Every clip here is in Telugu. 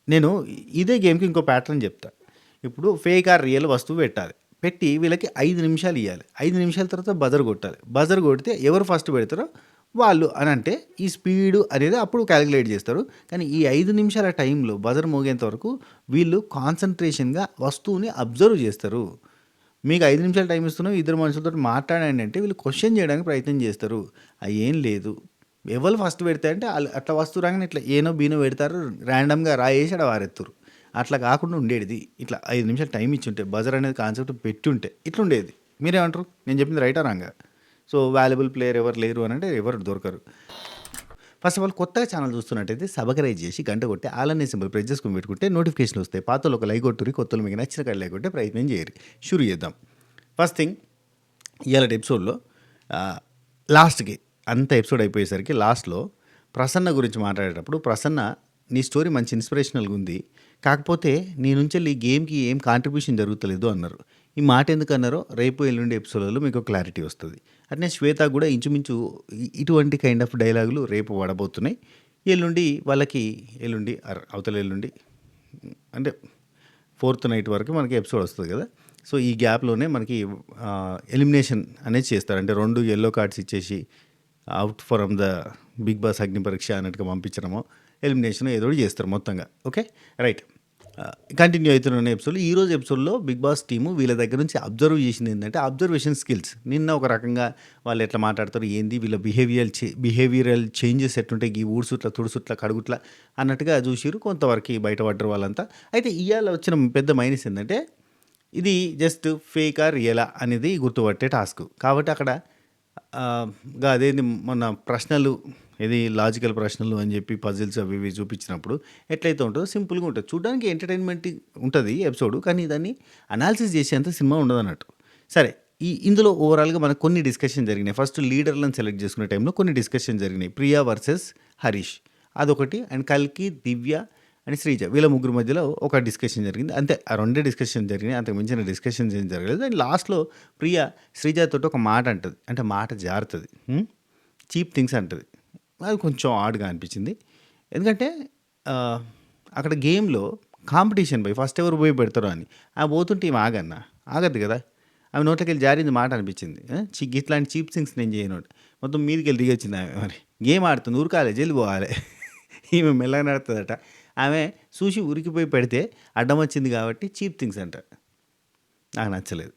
నేను ఇదే గేమ్‌కి ఇంకో ప్యాటర్న్ చెప్తా. ఇప్పుడు ఫేక్ ఆర్ రియల్ వస్తువు పెట్టాలి. పెట్టి వీళ్ళకి 5 నిమిషాలు ఇయ్యాలి. 5 నిమిషాల తర్వాత బజర్ కొట్టాలి. బజర్ కొడితే ఎవరు ఫస్ట్ పెడతారో వాళ్ళు అనంటే ఈ స్పీడు అనేది అప్పుడు కాలిక్యులేట్ చేస్తారు. కానీ ఈ 5 నిమిషాల టైంలో బజర్ మోగేంత వరకు వీళ్ళు కాన్సంట్రేషన్‌గా వస్తువుని అబ్జర్వ్ చేస్తారు. మీకు 5 నిమిషాలు టైం ఇస్తున్నాం. ఇద్దరు మనుషులతోటి మాట్లాడండి అంటే వీళ్ళు క్వెషన్ చేయడానికి ప్రయత్నం చేస్తారు. ఏం లేదు. ఎవరు ఫస్ట్ పెడితే అంటే ఆళ్ళు అట్లా వస్తువు రాగానే ఇట్లా ఏనో బీనో పెడతారు. ర్యాండమ్‌గా రాయేసి ఆడ పారేత్తురు. అట్లా కాకుండా ఉండేటిది. ఇట్లా 5 నిమిషాలు టైం ఇచ్చుంటే బజర్ అనేది కాన్సెప్ట్ పెట్టుంటే ఇట్లుండేది. మీరేమంటారు? నేను చెప్పింది రైటా రాంగా? సో వాల్యుబుల్ ప్లేయర్ ఎవరు లేరు అనంటే ఎవరు దొరకరు. ఫస్ట్ ఆఫ్ ఆల్ కొత్తగా ఛానల్ చూస్తున్నట్టయితే సబ్‌స్క్రైబ్ చేసి గంట కొట్టి ఆల్ అనే సింబల్ ప్రెస్ చేసుకొని పెట్టుకుంటే నోటిఫికేషన్‌లు వస్తాయి. పాతోళ్ళు ఒక లైక్ కొట్టుర్రి. కొత్తోళ్ళు మీకు నచ్చిన కాడ లైక్ కొట్టే ప్రయత్నం చేయర్రి. షురు చేద్దాం. ఫస్ట్ థింగ్ ఇయాలటి ఎపిసోడ్‌లో లాస్ట్‌కి అంత ఎపిసోడ్ అయిపోయేసరికి లాస్ట్‌లో ప్రసన్న గురించి మాట్లాడేటప్పుడు ప్రసన్న నీ స్టోరీ మంచి ఇన్స్పిరేషనల్‌గా ఉంది. కాకపోతే నీ నుంచెల్లి ఈ గేమ్‌కి ఏం కాంట్రిబ్యూషన్ జరుగుతలేదు అన్నారు. ఈ మాట ఎందుకు అన్నారో రేపు ఎల్లుండి ఎపిసోడ్‌లలో మీకు క్లారిటీ వస్తది. అట్నే శ్వేత కూడా ఇంచుమించు ఇటువంటి కైండ్ ఆఫ్ డైలాగులు రేపు పడబోతున్నాయి. ఎల్లుండి వాళ్ళకి అవతల ఎల్లుండి అంటే ఫోర్త్ నైట్ వరకు మనకి ఎపిసోడ్ వస్తుంది కదా. సో ఈ గ్యాప్లోనే మనకి ఎలిమినేషన్ అనేది చేస్తారు. అంటే 2 యెల్లో కార్డ్స్ ఇచ్చేసి out from the Bigg Boss Agni Pariksha అన్నట్టుగా పంపించడమో ఎలిమినేషన్ ఏదో ఒకటి చేస్తారు మొత్తంగా. Okay right. కంటిన్యూ అవుతున్న ఎపిసోడ్లో ఈరోజు ఎపిసోడ్లో బిగ్ బాస్ టీము వీళ్ళ దగ్గర నుంచి అబ్జర్వ్ చేసింది ఏంటంటే అబ్జర్వేషన్ స్కిల్స్. నిన్న ఒక రకంగా వాళ్ళు ఎట్లా మాట్లాడతారు ఏంది వీళ్ళ బిహేవియరల్ చేంజెస్ ఎట్లుంటాయి ఈ ఊడ్సుట్ల తుడుసుట్ల కడుగుట్ల అన్నట్టుగా చూసిరు. కొంతవరకు బయటపడ్డరు వాళ్ళంతా. అయితే ఇవాళ వచ్చిన పెద్ద మైనస్ ఏంటంటే ఇది జస్ట్ ఫేకా రియలా అనేది గుర్తుపట్టే టాస్క్. కాబట్టి అక్కడ అదేంది మొన్న ప్రశ్నలు ఇది లాజికల్ ప్రశ్నలు అని చెప్పి పజిల్స్ అవి ఇవి చూపించినప్పుడు ఎట్లయితే ఉంటుందో సింపుల్గా ఉంటుంది. చూడడానికి ఎంటర్టైన్మెంట్ ఉంటుంది ఎపిసోడ్. కానీ దాన్ని అనాలిసిస్ చేసేంత సినిమా ఉండదు అన్నట్టు. సరే ఇందులో ఓవరాల్గా మనకు కొన్ని డిస్కషన్ జరిగినాయి. ఫస్ట్ లీడర్లను సెలెక్ట్ చేసుకునే టైంలో కొన్ని డిస్కషన్ జరిగినాయి. ప్రియా వర్సెస్ హరీష్ అదొకటి. అండ్ కల్కి, దివ్య అండ్ శ్రీజ వీళ్ళ ముగ్గురు మధ్యలో ఒక డిస్కషన్ జరిగింది. అంతే ఆ రెండే డిస్కషన్ జరిగినాయి. అంతకు మించిన డిస్కషన్స్ ఏం జరగలేదు. అండ్ లాస్ట్లో ప్రియా శ్రీజతో ఒక మాట అంటుంది. అంటే మాట జారుతుంది. చీప్ థింగ్స్ అంటుంది. అది కొంచెం ఆడ్గా అనిపించింది. ఎందుకంటే అక్కడ గేమ్లో కాంపిటీషన్ పోయి ఫస్ట్ ఎవరు పోయి పెడతారో అని పోతుంటే ఏమి ఆగద్దు కదా. ఆమె నోట్లోకి వెళ్ళి జారింది మాట అనిపించింది. ఇట్లాంటి చీప్ థింగ్స్ నేను చేయను. మొత్తం మీదికి వెళ్ళి దిగొచ్చింది ఆమె. మరి గేమ్ ఆడుతుంది ఊరకాలే జైలు పోవాలి. ఈమె మెల్లగా నడుతుందట. ఆమె చూసి ఉరికిపోయి పెడితే అడ్డం వచ్చింది కాబట్టి చీప్ థింగ్స్ అంట. నాకు నచ్చలేదు.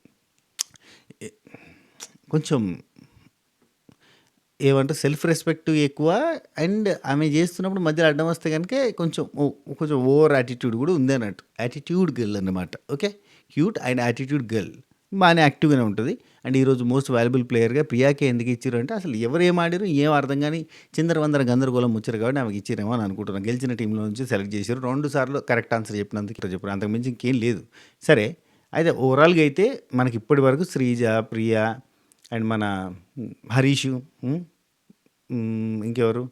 కొంచెం ఏమంటే సెల్ఫ్ రెస్పెక్ట్ ఎక్కువ. అండ్ ఆమె చేస్తున్నప్పుడు మధ్యలో అడ్డం వస్తే కనుక కొంచెం ఓవర్ యాటిట్యూడ్ కూడా ఉంది అన్నట్టు. యాటిట్యూడ్ గర్ల్ అన్నమాట. Okay cute and attitude girl బాగానే యాక్టివ్గానే ఉంటుంది. అండ్ ఈరోజు మోస్ట్ వాల్యుబుల్ ప్లేయర్గా ప్రియాకే ఎందుకు ఇచ్చారు అంటే అసలు ఎవరు ఏం ఆడారు ఏం అర్థం కానీ చిందరవందర గందరగోళం ముచ్చారు కాబట్టి ఆమెకి ఇచ్చారేమో అని అనుకుంటున్నాను. గెలిచిన టీంలో నుంచి సెలెక్ట్ చేశారు. 2 సార్లు కరెక్ట్ ఆన్సర్ చెప్పినందుకు చెప్పారు. అంతకుమించి ఇంకేం లేదు. సరే అయితే ఓవరాల్గా అయితే మనకి ఇప్పటి వరకు శ్రీజ, ప్రియా అండ్ మన హరీషు ఇంకెవరు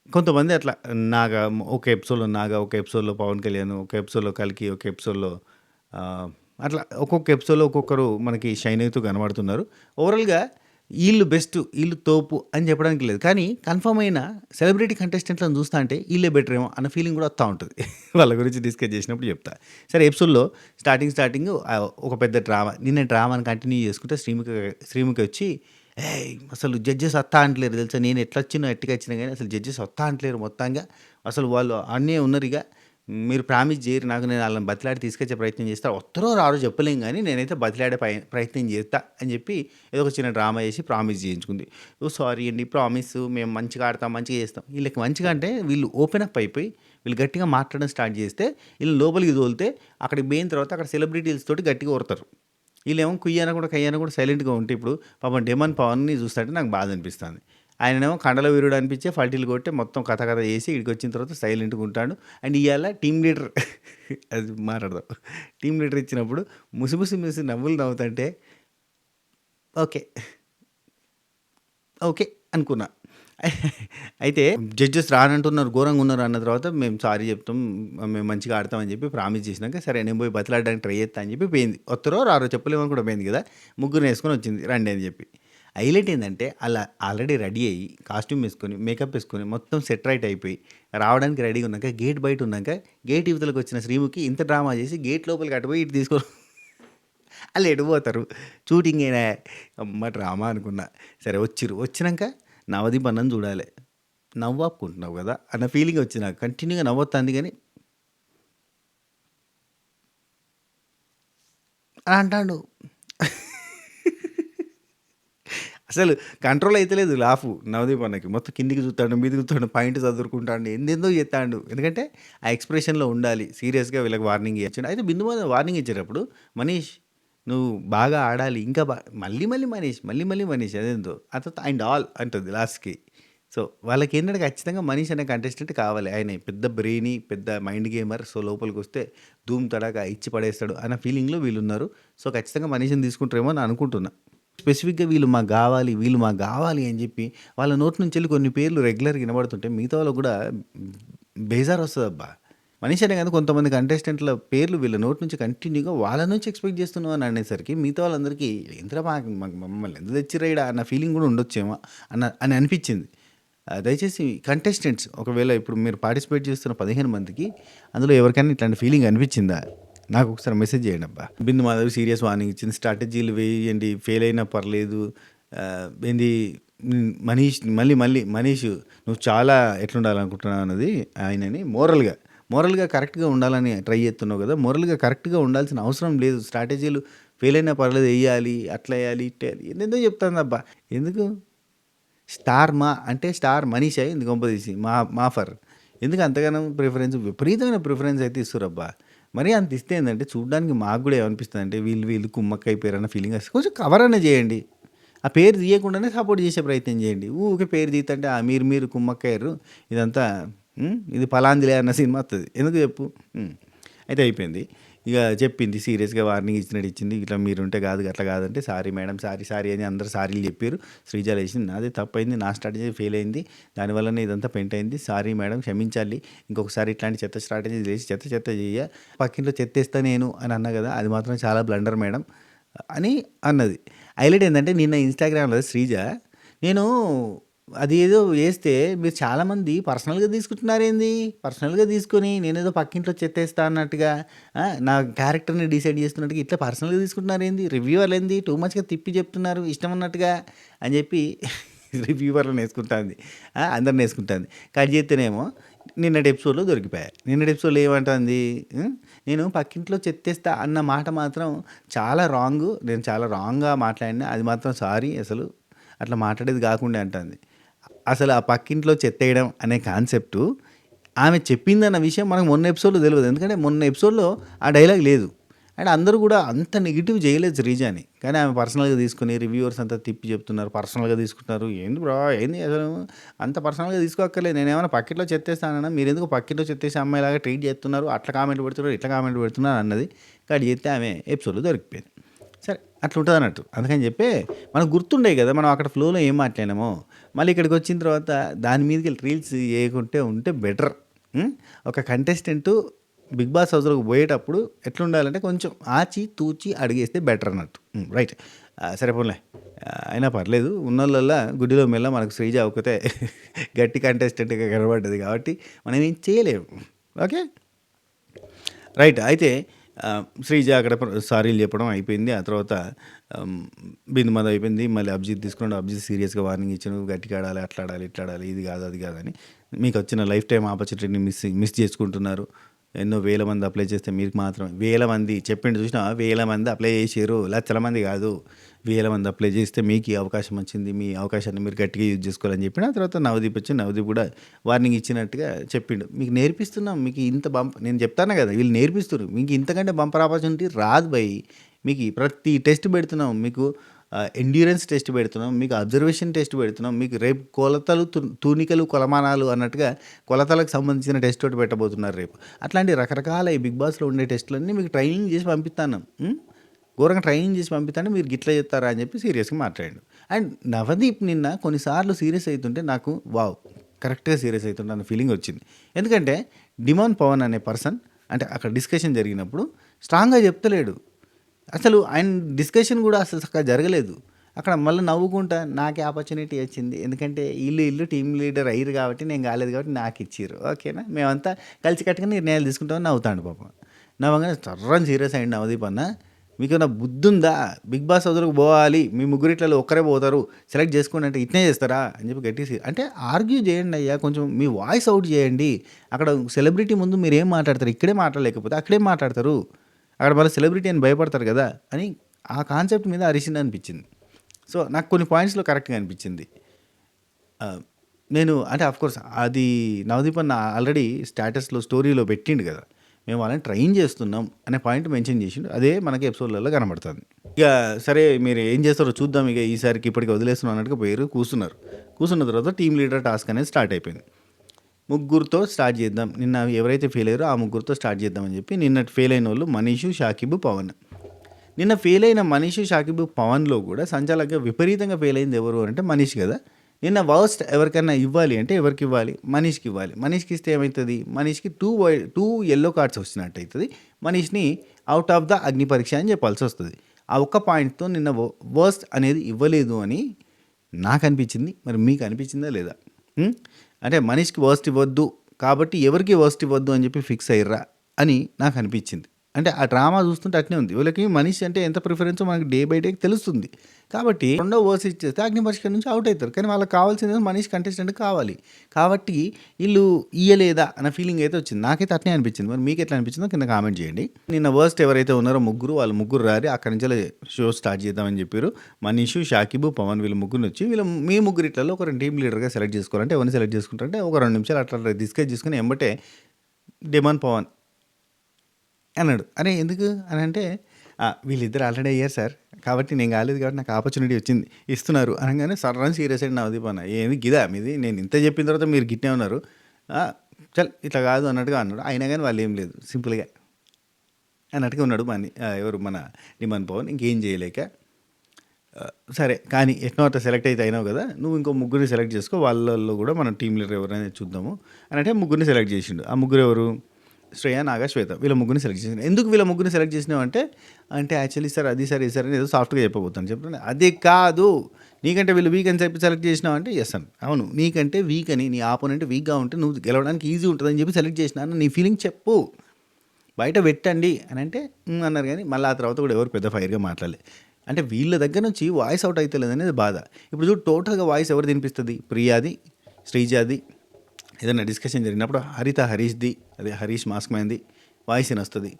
కొంతమంది అట్లా నాగా ఒక ఎపిసోడ్లో నాగా, ఒక ఎపిసోడ్లో పవన్ కళ్యాణ్, ఒక ఎపిసోడ్లో కల్కి, ఒక ఎపిసోడ్లో అట్లా ఒక్కొక్క ఎపిసోడ్లో ఒక్కొక్కరు మనకి షైన్ అవుతూ కనబడుతున్నారు. ఓవరాల్గా వీళ్ళు బెస్ట్ వీళ్ళు తోపు అని చెప్పడానికి లేదు. కానీ కన్ఫర్మ్ అయిన సెలబ్రిటీ కంటెస్టెంట్లను చూస్తా అంటే వీళ్ళే బెటర్ ఏమో అన్న ఫీలింగ్ కూడా వస్తూ ఉంటుంది. వాళ్ళ గురించి డిస్కస్ చేసినప్పుడు చెప్తా. సరే ఎపిసోడ్లో స్టార్టింగ్ ఒక పెద్ద డ్రామా. నిన్న డ్రామాని కంటిన్యూ చేసుకుంటే శ్రీముఖి వచ్చి అసలు జడ్జెస్ వస్తా అంటలేరు తెలుసా. నేను ఎట్లా వచ్చినా ఎట్టుగా వచ్చినా కానీ అసలు జడ్జెస్ వస్తా అంటలేరు మొత్తంగా. అసలు వాళ్ళు అన్నీ ఉన్నారు. ఇక మీరు ప్రామిస్ చేయరు నాకు, నేను వాళ్ళని బతిలాడి తీసుకొచ్చే ప్రయత్నం చేస్తా. వస్తారో రారో చెప్పలేం కానీ నేనైతే బతిలాడే ప్రయత్నం చేస్తా అని చెప్పి ఏదో ఒక చిన్న డ్రామా చేసి ప్రామిస్ చేయించుకుంది. ఓ సారీ అండి ప్రామిస్ మేము మంచిగా ఆడతాం మంచిగా చేస్తాం. వీళ్ళకి మంచిగా అంటే వీళ్ళు ఓపెన్ అప్ అయిపోయి వీళ్ళు గట్టిగా మాట్లాడడం స్టార్ట్ చేస్తే వీళ్ళు లోపలికి తోలితే అక్కడికి పోయిన తర్వాత అక్కడ సెలబ్రిటీస్ తోటి గట్టిగా కొడతారు. వీళ్ళేమో కుయ్యాన కూడా కయ్యాన కూడా సైలెంట్గా ఉంటే ఇప్పుడు పాపం డెమన్ పవన్ని చూస్తుంటే నాకు బాధ అనిపిస్తుంది. ఆయనేమో కండల వీరుడు అనిపించే ఫల్టీలు కొట్టి మొత్తం కథ చేసి ఇక్కడికి వచ్చిన తర్వాత సైలెంట్గా ఉంటాడు. అండ్ ఇవాళ టీమ్ లీడర్ అది మాట్లాడదాం. టీమ్ లీడర్ ఇచ్చినప్పుడు ముసి నవ్వులు నవ్వుతుంటే ఓకే ఓకే అనుకున్నా. అయితే జడ్జెస్ రానంటున్నారు ఘోరంగా ఉన్నారు అన్న తర్వాత మేము సారీ చెప్తాం మేము మంచిగా ఆడతామని చెప్పి ప్రామిస్ చేసినాక సరే నేను పోయి బతిలాడడానికి ట్రై చేస్తా అని చెప్పి పోయింది. వస్తారో రారో చెప్పలేమని కూడా పోయింది కదా. ముగ్గురు వేసుకొని వచ్చింది రండి అని చెప్పి. హైలైట్ ఏందంటే ఆళ్ళ ఆల్రెడీ రెడీ అయ్యి, కాస్ట్యూమ్ ఏసుకొని, మేకప్ ఏసుకొని, మొత్తం సెట్ రైట్ అయిపోయి, రావడానికి రెడీగా ఉన్నాక, గేట్ బయట ఉన్నాక, గేట్ ఇవతలకొచ్చిన శ్రీముఖి ఇంత డ్రామా చేసి, గేట్ లోపలికి అటుపోయి ఇటు తీసుకొని ఆళ్ళు ఎటు పోతారు? షూటింగేనా? అమ్మ డ్రామా అనుకున్నా. సరే వచ్చిర్రు. వచ్చినంక నవదీప్ అన్నని చూడాలె. నవ్వాపుకుంటున్నావు గదా! అన్న ఫీలింగ్ వచ్చింది నాకు. కంటిన్యూగా నవ్వొత్తాంది గానీ అలా అంటాండు. అసలు కంట్రోల్ అయితలేదు లాఫు నవదీప్ అన్నకి. మొత్తం కిందికి చూత్తాండు, మీదికి చూత్తాండు, పాయింట్ చదురుకుంటాండు, ఏందేందో చేత్తాండు. ఎందుకంటే ఆ ఎక్స్‌ప్రెషన్‌లో ఉండాలి. సీరియస్‌గా వీళ్ళకి వార్నింగ్ ఇయ్యొచ్చు. అయితే బిందు మాధవ్ వార్నింగ్ ఇచ్చేటప్పుడు, మనీష్ నువ్వు బాగా ఆడాలి. ఇంకా మళ్ళీ మళ్ళీ మనీష్, మళ్ళీ మళ్ళీ మనీష్ అదేందో. ఆ తర్వాత అండ్ ఆల్ అంటుంది లాస్ట్‌కి. సో, వాళ్ళకేంటంటే ఖచ్చితంగా మనీష్ అనే కంటెస్టెంట్ కావాలి. ఆయన పెద్ద బ్రెయినీ, పెద్ద మైండ్ గేమర్. సో, లోపలికొస్తే ధూమ్ తడాకా ఇచ్చి పడేస్తాడు అన్న ఫీలింగ్‌లో వీళ్ళున్నారు. సో, ఖచ్చితంగా మనీష్‌ని తీసుకుంటారేమో అని అనుకుంటున్నా. స్పెసిఫిక్‌గా వీళ్ళు మాకు గావాలి, వీళ్ళు మాకు గావాలి అని జెప్పి వాళ్ళ నోటి నుంచెళ్ళి కొన్ని పేర్లు రెగ్యులర్‌గా ఇనబడుతుంటే మిగతా వాళ్ళకి గూడా బేజారొస్తదబ్బా! మనీష్ అనే కాదు కొంతమంది కంటెస్టెంట్‌ల పేర్లు వీళ్ళ నోటి నుంచి కంటిన్యూగా వాళ్ళ నుంచి ఎక్స్‌పెక్ట్ చేస్తున్నాం అని అనేసరికి మిగతా వాళ్ళందరికీ ఏందిరా మమ్మల్ని ఎందుకు తెచ్చిర్రా ఈడ అన్న ఫీలింగ్ గూడా ఉండొచ్చేమో అని అనిపిచ్చింది. దయచేసి కంటెస్టెంట్స్ ఒకవేళ ఇప్పుడు మీరు పార్టిసిపేట్ చేస్తున్న 15 మందికి అందులో ఎవరికైనా ఇట్లాంటి ఫీలింగ్ అనిపిచ్చిందా? నాకు ఒకసారి మెసేజ్ చేయండబ్బా! బిందు మాధవి సీరియస్ వార్నింగ్ ఇచ్చింది. స్ట్రాటజీలు వేయండి. ఫెయిల్ అయినా పర్లేదు. ఏంది మనీష్ నువ్వు చాలా ఎట్లుండాలనుకుంటున్నావు అన్నది ఆయనని మోరల్‌గా కరెక్ట్‌గా ఉండాలని ట్రై చేస్తున్నావు కదా! మోరల్‌గా కరెక్ట్‌గా ఉండాల్సిన అవసరం లేదు. స్ట్రాటజీలు ఫెయిల్ అయినా పర్లేదు ఎయ్యాలి, అట్లా ఎయ్యాలి, ఇట్లా ఎయ్యాలి ఏందేందో చెప్తాందబ్బా! ఎందుకు? స్టార్ మనీషా ఏంది కొంపదీసి మాఫర్. ఎందుకు అంతగానం ప్రిఫరెన్స్ విపరీతమైన ప్రిఫరెన్స్ అయితే ఇస్తుర్రబ్బా! మరీ అంత ఇస్తే ఏందంటే చూడ్డానికి మాకు గూడా ఏమనిపిస్తదంటే వీళ్ళు కుమ్మక్కయిపోయారన్న ఫీలింగ్ వస్తది. కొంచెం కవర్ అన్నా చేయండి. ఆ పేరు తీయకుండానే సపోర్ట్ చేసే ప్రయత్నం చేయండి. ఊకే పేరు తీత్తంటే మీరు కుమ్మక్కయ్యారు. ఇదంతా ఇది పలాందిలే అన్న సినిమా వత్తది. ఎందుకు చెప్పు? అయితే అయిపోయింది. ఇక చెప్పింది సీరియస్‌గా వార్నింగ్ ఇచ్చినట్టు ఇచ్చింది. ఇట్లా మీరుంటే కాదు అట్లా కాదంటే సారీ మేడం సారీ అని అందరూ సారీలు చెప్పిర్రు. శ్రీజ లేసింది. నాదే తప్పయింది. నా స్ట్రాటజీ ఫెయిల్ అయింది. దానివల్లనే ఇదంతా పెంట్ అయింది. సారీ మేడం క్షమించాలి. ఇంకొకసారి ఇట్లాంటి చెత్త స్ట్రాటజీ చేసి చెత్త చెయ్య. పక్కింట్లో చెత్తేస్తా నేను అని అన్నా కదా! అది మాత్రం చాలా బ్లండర్ మేడం అని అన్నది. హైలైట్ ఏందంటే నిన్న ఇన్‌స్టాగ్రామ్‌లో శ్రీజ నేను అది ఏదో ఏస్తే మీరు చాలామంది పర్సనల్‌గా తీసుకుంటున్నారేంది? పర్సనల్‌గా తీసుకొని నేనేదో పక్కింట్లో చెత్తేస్తా అన్నట్టుగా నా క్యారెక్టర్‌ని డిసైడ్ చేస్తున్నట్టుగా ఇట్లా పర్సనల్‌గా తీసుకుంటున్నారేంది? రివ్యూవర్లేంది టూ మచ్‌గా తిప్పి చెప్తున్నారు ఇష్టం ఉన్నట్టుగా అని చెప్పి రివ్యూవర్లను ఏసుకుంటాంది. అందరిని ఏసుకుంటాంది. కట్ చేత్తేనేమో నిన్నటి ఎపిసోడ్‌లో దొరికిపాయా. నిన్నటి ఎపిసోడ్‌లో ఏమంటాంది? నేను పక్కింట్లో చెత్తేస్తా అన్న మాట మాత్రం చాలా రాంగు. నేను చాలా రాంగ్‌గా మాట్లాడినా. అది మాత్రం సారీ అసలు అట్లా మాట్లాడేది కాకుండే అంటాంది. అసలు ఆ పక్కింట్లో చెత్తేయడం అనే కాన్సెప్టు ఆమె చెప్పిందన్న విషయం మనకు మొన్న ఎపిసోడ్‌లో తెలవదు. ఎందుకంటే మొన్న ఎపిసోడ్‌లో ఆ డైలాగ్ లేదు. అండ్ అందరూ కూడా అంత నెగెటివ్ చేయలేదు శ్రీజాని. కానీ ఆమె పర్సనల్‌గా తీసుకొని రివ్యూవర్స్ అంతా తిప్పి చెప్తున్నారు. పర్సనల్‌గా తీసుకుంటున్నారు. ఏంది బ్రో ఏంది అసలు అంత పర్సనల్‌గా తీసుకోక్కర్లేదు. నేనేమన్నా పక్కింట్లో చెత్తేస్తానన్నా మీరెందుకు పక్కింట్లో చెత్తేసే అమ్మాయిలాగా ట్రీట్ చేస్తున్నారు. అట్లా కామెంట్ పెడుతున్నారు, ఇట్లా కామెంట్ పెడుతున్నారు అన్నది. కట్ చేస్తే ఆమె ఎపిసోడ్‌లో దొరికిపోయింది. సరే అట్లుంటదన్నట్టు. అందుకని చెప్పి మనకు గుర్తుండేయి కదా! మనం అక్కడ ఫ్లోలో ఏం మాట్లాడినామో, మళ్ళీ ఇక్కడికొచ్చిన తర్వాత దాని మీదకెళ్ళి రీల్స్ చేయకుంటే ఉంటే బెటర్. ఒక కంటెస్టెంటు 'బిగ్ బాస్' హౌస్‌లోకి పోయేటప్పుడు ఎట్లుండాలంటే కొంచెం ఆచి తూచి అడుగేస్తే బెటర్ అన్నట్టు. రైట్. సరే పోన్లే. అయినా పర్లేదు. ఉన్నోళ్ళల్లా గుడ్డిలో మెల్ల మనకు శ్రీజ ఒక్కతే గట్టి కంటెస్టెంట్‌గా కనపడ్డది కాబట్టి మనం ఏం చేయలేము. ఓకే. రైట్. అయితే శ్రీజ అక్కడ సారీలు చెప్పడం అయిపోయింది. ఆ తర్వాత బిందు మాధవ్ అయిపోయింది. మళ్ళీ అభిజిత్ తీసుకున్నాడు. అభిజిత్ సీరియస్‌గా వార్నింగ్ ఇచ్చాడు. గట్టిగా ఆడాలి, అట్లా ఆడాలి, ఇట్లా ఆడాలి, ఇది కాదు, అది కాదని. మీకు వచ్చిన లైఫ్ టైమ్ ఆపర్చునిటీని మిస్ చేసుకుంటున్నారు. ఎన్నో వేల మంది అప్లై చేస్తే మీకు మాత్రం వేల మంది చెప్పిండు చూసినావా? వేల మంది అప్లై చేసిర్రు. లక్షల మంది కాదు. వేల మంది అప్లై చేస్తే మీకు ఈ అవకాశం వచ్చింది. మీ అవకాశాన్ని మీరు గట్టిగా యూజ్ చేసుకోవాలని చెప్పిన ఆ తర్వాత నవదీప్ వచ్చి నవదీప్ కూడా వార్నింగ్ ఇచ్చినట్టుగా చెప్పిండు. మీకు నేర్పిస్తున్నాం. మీకు ఇంత నేను చెప్తాను కదా! వీళ్ళు నేర్పిస్తుర్రు. మీకు ఇంతకంటే బంపర్ ఆపర్చునిటీ రాదు భయ్. మీకు ప్రతి టెస్ట్ పెడుతున్నాం. మీకు ఎండ్యూరెన్స్ టెస్ట్ పెడుతున్నాం. మీకు అబ్జర్వేషన్ టెస్ట్ పెడుతున్నాం. మీకు రేపు కొలతలు, తూనికలు, కొలమానాలు అన్నట్టుగా కొలతలకు సంబంధించిన టెస్ట్ ఒకటి పెట్టబోతున్నారు రేపు. అట్లాంటి రకరకాల ఈ బిగ్ బాస్‌లో ఉండే టెస్టులన్నీ మీకు ట్రైనింగ్ చేసి పంపిస్తున్నాం. ఘోరంగా ట్రైనింగ్ చేసి పంపిస్తాంటే మీరు గిట్లా చెప్తారా అని చెప్పి సీరియస్‌గా మాట్లాడిండు. అండ్ నవదీప్ నిన్న కొన్నిసార్లు సీరియస్ అవుతుంటే నాకు వావ్! కరెక్ట్‌గా సీరియస్ అవుతుండు అన్న ఫీలింగ్ వచ్చింది. ఎందుకంటే డిమాన్ పవన్ అనే పర్సన్ అంటే అక్కడ డిస్కషన్ జరిగినప్పుడు స్ట్రాంగ్‌గా చెప్తలేడు. అసలు ఆయన డిస్కషన్ కూడా అసలు చక్కగా జరగలేదు. అక్కడ మళ్ళీ నవ్వుకుంటా నాకే ఆపర్చునిటీ వచ్చింది. ఎందుకంటే ఈళ్ళు టీమ్ లీడర్ అయ్యిర్రు కాబట్టి నేను కాలేదు కాబట్టి నాకు ఇచ్చిర్రు. ఓకేనా. మేమంతా కలిసికట్టుగా నిర్ణయాలు తీసుకుంటామని నవ్వుతాండు పాపం. నవ్వంగానే సర్రని సీరియస్ అయ్యిండు నవదీప్ అన్న. మీకేమైనా బుద్ధుందా? బిగ్ బాస్ హౌస్‌లోకి పోవాలి. మీ ముగ్గురిట్లలో ఒక్కరే పోతారు. సెలెక్ట్ చేసుకోండి అంటే ఇట్నే చేస్తారా? అని చెప్పి గట్టిగా అంటే ఆర్గ్యూ చేయండి అయ్యా. కొంచెం మీ వాయిస్ అవుట్ చేయండి. అక్కడ సెలబ్రిటీ ముందు మీరేం మాట్లాడతారు? ఇక్కడే మాట్లాడలేకపోతే అక్కడేం మాట్లాడతారు? అక్కడ మళ్ళీ సెలబ్రిటీ అని భయపడతారు కదా! అని ఆ కాన్సెప్ట్ మీద అరిసిందనిపించింది. సో, నాకు కొన్ని పాయింట్స్‌లో కరెక్ట్‌గా అనిపించింది. నేను అంటే ఆఫ్‌కోర్స్ అది నవదీప్ అన్న ఆల్రెడీ స్టేటస్‌లో స్టోరీలో పెట్టిండు కదా! మేము వాళ్ళని ట్రైన్ చేస్తున్నాం అనే పాయింట్ మెన్షన్ చేసిండు. అదే మనకి ఎపిసోడ్‌లలో కనబడుతుంది. ఇక సరే మీరు ఏం చేస్తారో చూద్దాం ఇక ఈసారికి ఇప్పటికి వదిలేస్తున్నాం అన్నట్టుగా పోయారు. కూర్చున్నారు. కూర్చున్న తర్వాత టీమ్ లీడర్ టాస్క్ అనేది స్టార్ట్ అయిపోయింది. ముగ్గురితో స్టార్ట్ చేద్దాం. నిన్న ఎవరైతే ఫెయిల్ అయ్యారో ఆ ముగ్గురితో స్టార్ట్ చేద్దామని చెప్పి నిన్నటి ఫెయిల్ అయినోళ్ళు మనీషు, షాకిబ్, పవన్. నిన్న ఫెయిల్ అయిన మనీషు, షాకిబ్, పవన్‌లో కూడా సంచాలకంగా విపరీతంగా ఫెయిల్ అయింది ఎవరు అంటే మనీష్ కదా! నిన్న వర్స్ట్ ఎవరికైనా ఇవ్వాలి అంటే ఎవరికి ఇవ్వాలి? మనీష్‌కి ఇవ్వాలి. మనీష్‌కి ఇస్తే ఏమైతది? మనీష్‌కి 2 యెల్లో కార్డ్స్ వచ్చినట్టు అయితది. మనీష్‌ని ఔట్ ఆఫ్ ద అగ్ని పరీక్ష అని చెప్పాల్సొస్తది. ఆ ఒక్క పాయింట్‌తో నిన్న వర్స్ట్ అనేది ఇవ్వలేదు అని నాకనిపించింది. మరి మీకు అనిపించిందా లేదా? అంటే మనీష్‌కి వర్స్ట్ ఇవ్వద్దు కాబట్టి ఎవరికీ వర్స్ట్ ఇవ్వద్దు అని చెప్పి ఫిక్స్ అయ్యిర్రా అని నాకు అనిపించింది. అంటే ఆ డ్రామా చూస్తుంటే అట్నే ఉంది. వీళ్ళకి మనీష్ అంటే ఎంత ప్రిఫరెన్సో మనకి డే బై డే తెలుస్తుంది. కాబట్టి రెండో వర్స్ ఇచ్చేస్తే అగ్ని పరీక్ష నుంచి అవుట్ అవుతారు. కానీ వాళ్ళకి కావాల్సింది మనీష్ కంటెస్టెంట్ కావాలి. కాబట్టి వీళ్ళు ఇయ్యలేదా అన్న ఫీలింగ్ అయితే వచ్చింది. నాకైతే అట్నే అనిపించింది. మరి మీకు ఎట్లా అనిపించిందో కింద కామెంట్ చేయండి. నిన్న వర్స్ట్ ఎవరైతే ఉన్నారో వాళ్ళు ముగ్గురు రారి అక్కడి నుంచి షో స్టార్ట్ చేద్దామని చెప్పారు. మనీషు, షాకిబ్, పవన్ వీళ్ళు ముగ్గురిని వచ్చి మీ ముగ్గురిట్లలో ఒక టీమ్ లీడర్గా సెలెక్ట్ చేసుకోవాలంటే ఎవరిని సెలెక్ట్ చేసుకుంటారంటే ఒక 2 నిమిషాలు అట్లా డిస్కస్ చేసుకుని ఎంబటే డిమాండ్ పవన్ అన్నాడు. అరే ఎందుకు అని అంటే వీళ్ళిద్దరు ఆల్రెడీ అయ్యారు సార్. కాబట్టి నేను కాలేదు కాబట్టి నాకు ఆపర్చునిటీ వచ్చింది. ఇస్తున్నారు అనగానే సర్రని సీరియస్ అయ్యి నవదీప్ అన్న. ఏమి గిదా మీది? నేను ఇంత చెప్పిన తర్వాత మీరు గిట్నే ఉన్నారు. చల్ ఇట్లా కాదు అన్నట్టుగా అన్నాడు. అయినా కానీ వాళ్ళు ఏం లేదు సింపుల్‌గా అన్నట్టుగా ఉన్నాడు. ఎవరు మన డిమాండ్ పవన్ ఇంకేం చేయలేక సరే కానీ ఎట్నో అట్లా సెలెక్ట్ అయితే అయినావు కదా! నువ్వు ఇంకో ముగ్గురిని సెలెక్ట్ చేసుకో. వాళ్ళలో కూడా మనం టీమ్ లీడర్ ఎవరైనా చూద్దాము అని అంటే ముగ్గురిని సెలెక్ట్ చేసిండు. ఆ ముగ్గురు ఎవరు? శ్రేయ, నాగ, శ్వేత వీళ్ళ ముగ్గురిని సెలెక్ట్ చేసాను. ఎందుకు వీళ్ళ ముగ్గురిని సెలెక్ట్ చేసినావు అంటే యాక్చువల్లీ సార్ అది సార్ ఇది సార్ అని ఏదో సాఫ్ట్గా చెప్పబోతాను చెప్తాను. అది కాదు నీకంటే వీళ్ళు వీక్ అని చెప్పి సెలెక్ట్ చేసినావు అంటే ఎస్ అని. అవును నీకంటే వీక్ అని నీ ఆపోనెంట్ వీక్గా ఉంటే నువ్వు గెలవడానికి ఈజీ ఉంటుందని చెప్పి సెలెక్ట్ చేసినాను నీ ఫీలింగ్ చెప్పు బయట పెట్టండి అని అంటే అన్నారు. కానీ మళ్ళీ ఆ తర్వాత కూడా ఎవరు పెద్ద ఫైర్గా మాట్లాడలేదు. అంటే వీళ్ళ దగ్గర నుంచి వాయిస్ అవుట్ అయితే లేదనేది బాధ. ఇప్పుడు చూడు టోటల్గా వాయిస్ ఎవరు తినిపిస్తుంది? ప్రియాది, శ్రీజాది. ఏదైనా డిస్కషన్ జరిగినప్పుడు హరీష్ది అదే హరీష్ మాస్క్ మ్యాన్ది వాయిస్ వినొస్తుంది.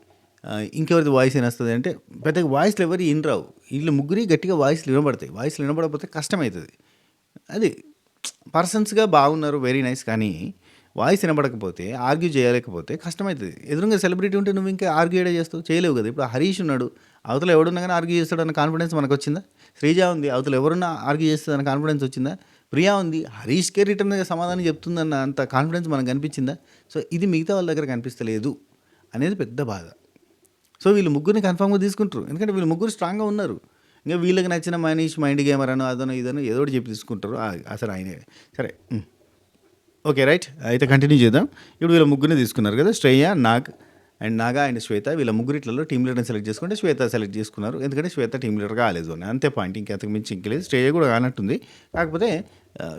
ఇంకెవరిది వాయిస్ వినొస్తుంది అంటే పెద్దగా వాయిస్లు ఎవరు రావు. వీళ్ళు ముగ్గురి గట్టిగా వాయిస్లు వినబడతాయి. వాయిస్లు వినబడకపోతే కష్టమవుతుంది. అది పర్సన్స్గా బాగున్నారు వెరీ నైస్. కానీ వాయిస్ వినబడకపోతే ఆర్గ్యూ చేయలేకపోతే కష్టమవుతుంది. ఎదురుగా సెలబ్రిటీ ఉంటే నువ్వు ఇంకా ఆర్గ్యూ ఏడా చేస్తావు? చేయలేవు కదా. ఇప్పుడు హరీష్ ఉన్నాడు, అవతల ఎవడున్నా కానీ ఆర్గ్యూ చేస్తాడన్న కాన్ఫిడెన్స్ మనకు వచ్చిందా? శ్రీజ ఉంది, అవతల ఎవరున్నా ఆర్గ్యూ చేస్తుందన్న కాన్ఫిడెన్స్ వచ్చిందా? ప్రియా ఉంది, హరీష్కే రిటర్న్గా సమాధానం చెప్తుందన్న అంత కాన్ఫిడెన్స్ మనకు కనిపించిందా? సో ఇది మిగతా వాళ్ళ దగ్గర కనిపిస్తలేదు అనేది పెద్ద బాధ. సో వీళ్ళు ముగ్గురిని కన్ఫామ్గా తీసుకుంటారు. ఎందుకంటే వీళ్ళు ముగ్గురు స్ట్రాంగ్గా ఉన్నారు. ఇంకా వీళ్ళకి నచ్చిన మనీష్ మైండ్ గేమర్ అనో అదనో ఇదనో ఏదో ఒకటి చెప్పి తీసుకుంటారు. అసలు ఆయనే సరే ఓకే రైట్. అయితే కంటిన్యూ చేద్దాం. ఇప్పుడు వీళ్ళ ముగ్గురిని తీసుకున్నారు కదా, శ్రేయ, నాగా అండ్ శ్వేత. వీళ్ళ ముగ్గురిట్లలో టీమ్ లీడర్ని సెలెక్ట్ చేసుకుంటే శ్వేత సెలెక్ట్ చేసుకున్నారు. ఎందుకంటే శ్వేత టీమ్ లీడర్ కాలేదు అని అంతే పాయింట్. ఇంకెంతకు మించి ఇంకలేదు. శ్రేయ కూడా కానట్టుంది. కాకపోతే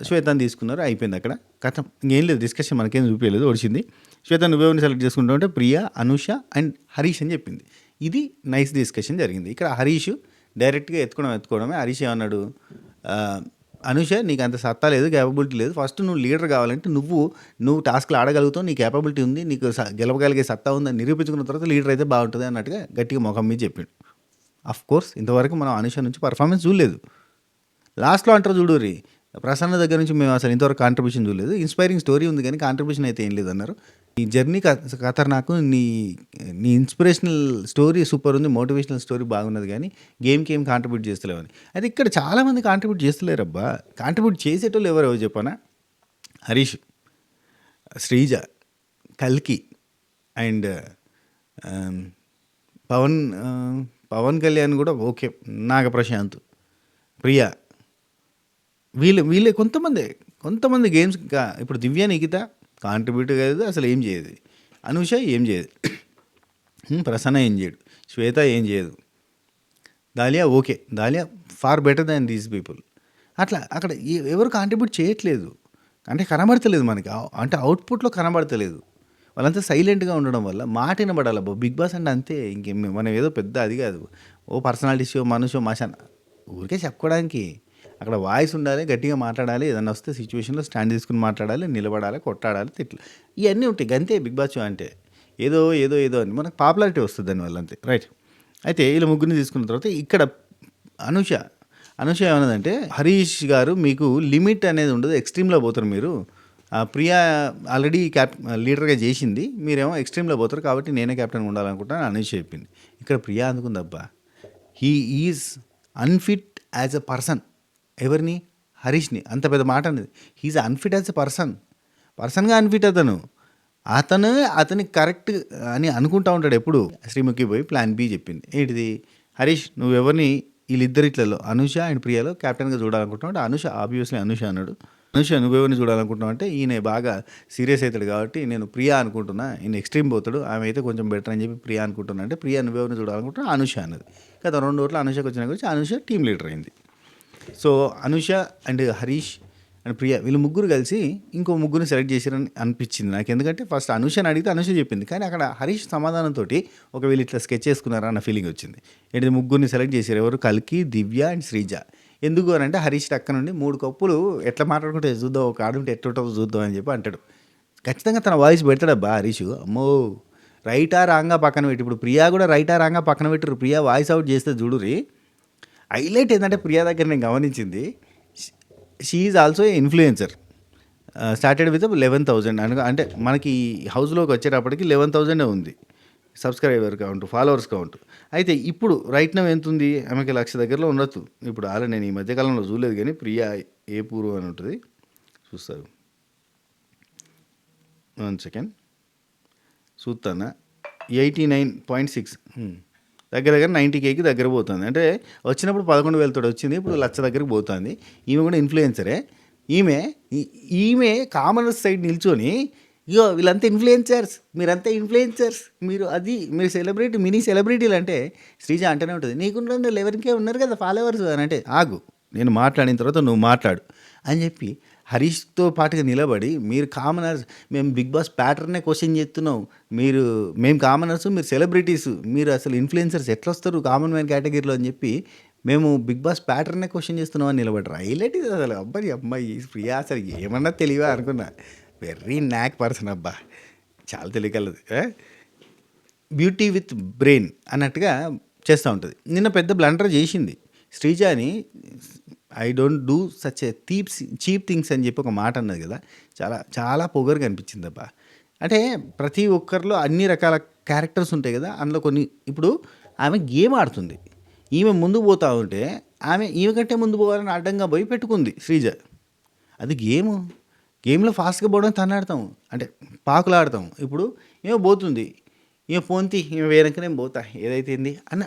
శ్వేతని తీసుకున్నారు, అయిపోయింది అక్కడ కథం. ఇంకేం లేదు డిస్కషన్, మనకేం చూపించలేదు, వచ్చింది. శ్వేత నువ్వెవరిని సెలెక్ట్ చేసుకుంటావు అంటే ప్రియా, అనూష అండ్ హరీష్ అని చెప్పింది. ఇది నైస్ డిస్కషన్ జరిగింది. ఇక్కడ హరీష్ డైరెక్ట్గా ఎత్తుకోవడమే. హరీష్ ఏమన్నాడు? అనూష నీకు అంత సత్తా లేదు, క్యాపబిలిటీ లేదు. ఫస్ట్ నువ్వు లీడర్ కావాలంటే నువ్వు టాస్క్లు ఆడగలుగుతావు, నీ క్యాపబిలిటీ ఉంది, నీకు గెలవగలిగే సత్తా ఉందని నిరూపించుకున్న తర్వాత లీడర్ అయితే బాగుంటుంది అన్నట్టుగా గట్టిగా ముఖం మీద చెప్పిండు. కోర్స్ ఇంతవరకు మనం అనూష నుంచి పర్ఫార్మెన్స్ చూడలేదు. లాస్ట్లో అంటారు చూడుర్రి, ప్రసన్న దగ్గర నుంచి మేము అసలు ఇంతవరకు కాంట్రిబ్యూషన్ చూడలేదు. ఇన్స్పైరింగ్ స్టోరీ ఉంది కానీ కాంట్రిబ్యూషన్ అయితే ఏం లేదన్నారు. ఈ జర్నీ ఖతర్నాకు, నీ ఇన్స్పిరేషనల్ స్టోరీ సూపర్ ఉంది, మోటివేషనల్ స్టోరీ బాగున్నది, కానీ గేమ్కి ఏం కాంట్రిబ్యూట్ చేస్తలేవని. అయితే ఇక్కడ చాలామంది కాంట్రిబ్యూట్ చేస్తలేరు అబ్బా. కాంట్రిబ్యూట్ చేసేటోళ్ళు ఎవరో చెప్పనా? హరీష్, శ్రీజ, కల్కి అండ్ పవన్ కళ్యాణ్ కూడా ఓకే, నాగప్రశాంత్, ప్రియా, వీళ్ళే కొంతమంది గేమ్స్. ఇప్పుడు దివ్య, నిఖిత కాంట్రిబ్యూట్ కాదు, అసలు ఏం చేయదు. అనూష ఏం చేయదు, ప్రసన్న ఏం చేయడు, శ్వేత ఏం చేయదు, Dalia okay, Dalia far better than these people. అట్లా అక్కడ ఎవరు కాంట్రిబ్యూట్ చేయట్లేదు. అంటే కనబడతలేదు మనకి. అంటే అవుట్‌పుట్‌లో కనబడతలేదు. వాళ్ళంతా సైలెంట్‌గా ఉండడం వల్ల మాట వినబడాలబ్బా! 'బిగ్ బాస్' అంటే అంతే. ఇంకేం మనం ఏదో పెద్ద అది కాదు. ఓ పర్సనాలిటీ షో, మనిషో, మషాన ఊరికే చెప్పుకోవడానికి. అక్కడ వాయిస్ ఉండాలి, గట్టిగా మాట్లాడాలి. ఏదన్నా వస్తే సిచ్యువేషన్‌లో స్టాండ్ తీసుకొని మాట్లాడాలి, నిలబడాలి, కొట్టాడాలి, తిట్లు. ఇయన్నీ ఉంటాయి. గంతే 'బిగ్ బాస్' షో అంటే. ఏదో అని మనకు పాపులారిటీ వస్తది దానివల్ల అంతే. రైట్. అయితే ఈళ్ళ ముగ్గురిని తీసుకున్న తర్వాత ఇక్కడ అనూష, అనూష ఏమన్నదంటే, "హరీష్ గారు మీకు లిమిట్ అనేది ఉండదు. ఎక్స్‌ట్రీమ్‌లో పోతారు మీరు. ప్రియా ఆల్రెడీ లీడర్‌గా చేసింది. మీరేమో ఎక్స్‌ట్రీమ్‌లో పోతారు. కాబట్టి నేనే కెప్టెన్‌గా ఉండాలనుకుంటున్నాను" అని అనూష చెప్పింది. ఇక్కడ ప్రియా అనుకుందబ్బా! He is unfit as a person. ఎవరిని? హరీష్‌ని. అంత పెద్ద మాట అన్నది. He is unfit as a person. పర్సన్‌గా అన్‌ఫిట్ అతను. అతనికి కరెక్ట్ అని అనుకుంటా ఉంటాడు ఎప్పుడు. శ్రీముఖి పోయి ప్లాన్ బి చెప్పింది. ఏంటిది? హరీష్ నువ్వెవరిని వీళ్ళిద్దరిట్లలో అనూష అండ్ ప్రియాలో కెప్టెన్‌గా చూడాలనుకుంటున్నావు అంటే అనూష ఆబ్వియస్లీ అనూష అన్నాడు. అనూష నువ్వెవరిని చూడాలనుకుంటున్నావు అంటే ఈయన బాగా సీరియస్ అవుతాడు కాబట్టి నేను ప్రియా అనుకుంటున్నా. ఈయన ఎక్స్‌ట్రీమ్ పోతాడు. ఆమె అయితే కొంచెం బెటర్ అని చెప్పి ప్రియా అనుకుంటున్నా అంటే ప్రియా నువ్వెవరిని చూడాలనుకుంటున్నావు అనూష అన్నది. గత 2 ఓట్లు అనూషకు వచ్చినా గురించి అనూష టీమ్ లీడర్ అయింది. So Anusha and Harish and Priya వీళ్ళు ముగ్గురు కలిసి ఇంకో ముగ్గురిని సెలెక్ట్ చేశారని అనిపించింది నాకు. ఎందుకంటే ఫస్ట్ అనూషని అడిగితే అనూష చెప్పింది. కానీ అక్కడ హరీష్ సమాధానంతో ఒక వీళ్ళు ఇట్లా స్కెచ్ చేసుకున్నారా అన్న ఫీలింగ్ వచ్చింది. ఏంటిది ముగ్గురిని సెలెక్ట్ చేశారు. ఎవరు? కల్కి, దివ్య అండ్ శ్రీజ. ఎందుకు అని అంటే హరీష్ టక్క నుండి 3 కప్పులు ఎట్లా మాట్లాడుకుంటే చూద్దాం, ఒక ఆడుంటే ఎట్టుంటుందో చూద్దాం అని చెప్పి అంటాడు. ఖచ్చితంగా తన వాయిస్ పెడతాడబ్బా హరీష్. అమ్మో! రైటా రాంగా పక్కన పెట్టి ఇప్పుడు ప్రియా కూడా రైటా రాంగా పక్కన పెట్టరు. ప్రియా వాయిస్ అవుట్ చేస్తే చూడురి. హైలైట్ ఏంటంటే ప్రియా దగ్గర నేను గమనించింది, she is also a influencer. Started with 11,000 అంటే మనకి హౌస్లోకి వచ్చేటప్పటికి 11,000 ఉంది సబ్స్క్రైబర్ కౌంట్, ఫాలోవర్స్ కౌంట్. అయితే ఇప్పుడు రైట్ నౌ ఎంత ఉంది? ఆమెకి 1,00,000 దగ్గరలో ఉండొచ్చు. ఇప్పుడు ఆల్రెడీ నేను ఈ మధ్యకాలంలో చూడలేదు కానీ ప్రియా ఏ పూర్వం అని ఉంటుంది చూస్తారు. 1 సెకండ్ చూస్తానా. 89.6 దగ్గర 90Kకి దగ్గర పోతుంది. అంటే వచ్చినప్పుడు 11,000 తోటి వచ్చింది. ఇప్పుడు 1,00,000 దగ్గరికి పోతుంది. ఈమె కూడా ఇన్ఫ్లుయెన్సరే. ఈమె కామనర్స్ సైడ్ నిల్చొని ఇగో వీళ్ళంతా ఇన్ఫ్లుయెన్సర్స్, మీరంతా ఇన్ఫ్లుయెన్సర్స్, మీరు సెలబ్రిటీ, మినీ సెలబ్రిటీలు అంటే శ్రీజ అంటూనే ఉంటుంది. నీకున్న 11K ఉన్నారు కదా ఫాలోవర్స్ అని అంటే ఆగు నేను మాట్లాడిన తర్వాత నువ్వు మాట్లాడు అని చెప్పి హరీష్తో పాటుగా నిలబడి మీరు కామనర్స్, మేము బిగ్ బాస్ ప్యాటర్నే క్వశ్చన్ చేస్తున్నాం, మేము కామనర్స్, మీరు సెలబ్రిటీస్, మీరు అసలు ఇన్ఫ్లుయెన్సర్స్ ఎట్లా వస్తారు కామన్ మ్యాన్ కేటగిరీలో అని చెప్పి మేము బిగ్ బాస్ ప్యాటర్నే క్వశ్చన్ చేస్తున్నాం అని నిలబడరు. హైలైట్ ఇది అసలు. అమ్మాయి ప్రియా అసలు ఏమన్నా తెలియవా అనుకున్నా. వెరీ న్యాక్ పర్సన్ అబ్బా, చాలా తెలియగలదు. బ్యూటీ విత్ బ్రెయిన్ అన్నట్టుగా చేస్తూ ఉంటుంది. నిన్న పెద్ద బ్లండర్ చేసింది శ్రీజాని. I don't do such a cheap things అని చెప్పి ఒక మాట అన్నది కదా, చాలా చాలా పొగరుగా అనిపించింది అబ్బా. అంటే ప్రతి ఒక్కరిలో అన్ని రకాల క్యారెక్టర్స్ ఉంటాయి కదా, అందులో కొన్ని ఇప్పుడు ఆమె గేమ్ ఆడుతుంది. ఈమె ముందు పోతూ ఉంటే ఈమె కంటే ముందు పోవాలని అడ్డంగా పోయి పెట్టుకుంది శ్రీజ. అది గేమ్లో ఫాస్ట్గా పోవడం తన్నాడతాం అంటే పాకులాడతాం. ఇప్పుడు ఏమో పోతుంది, ఈమె పోంతి ఈమె వేరక నేను పోతా ఏదైతేంది అన్న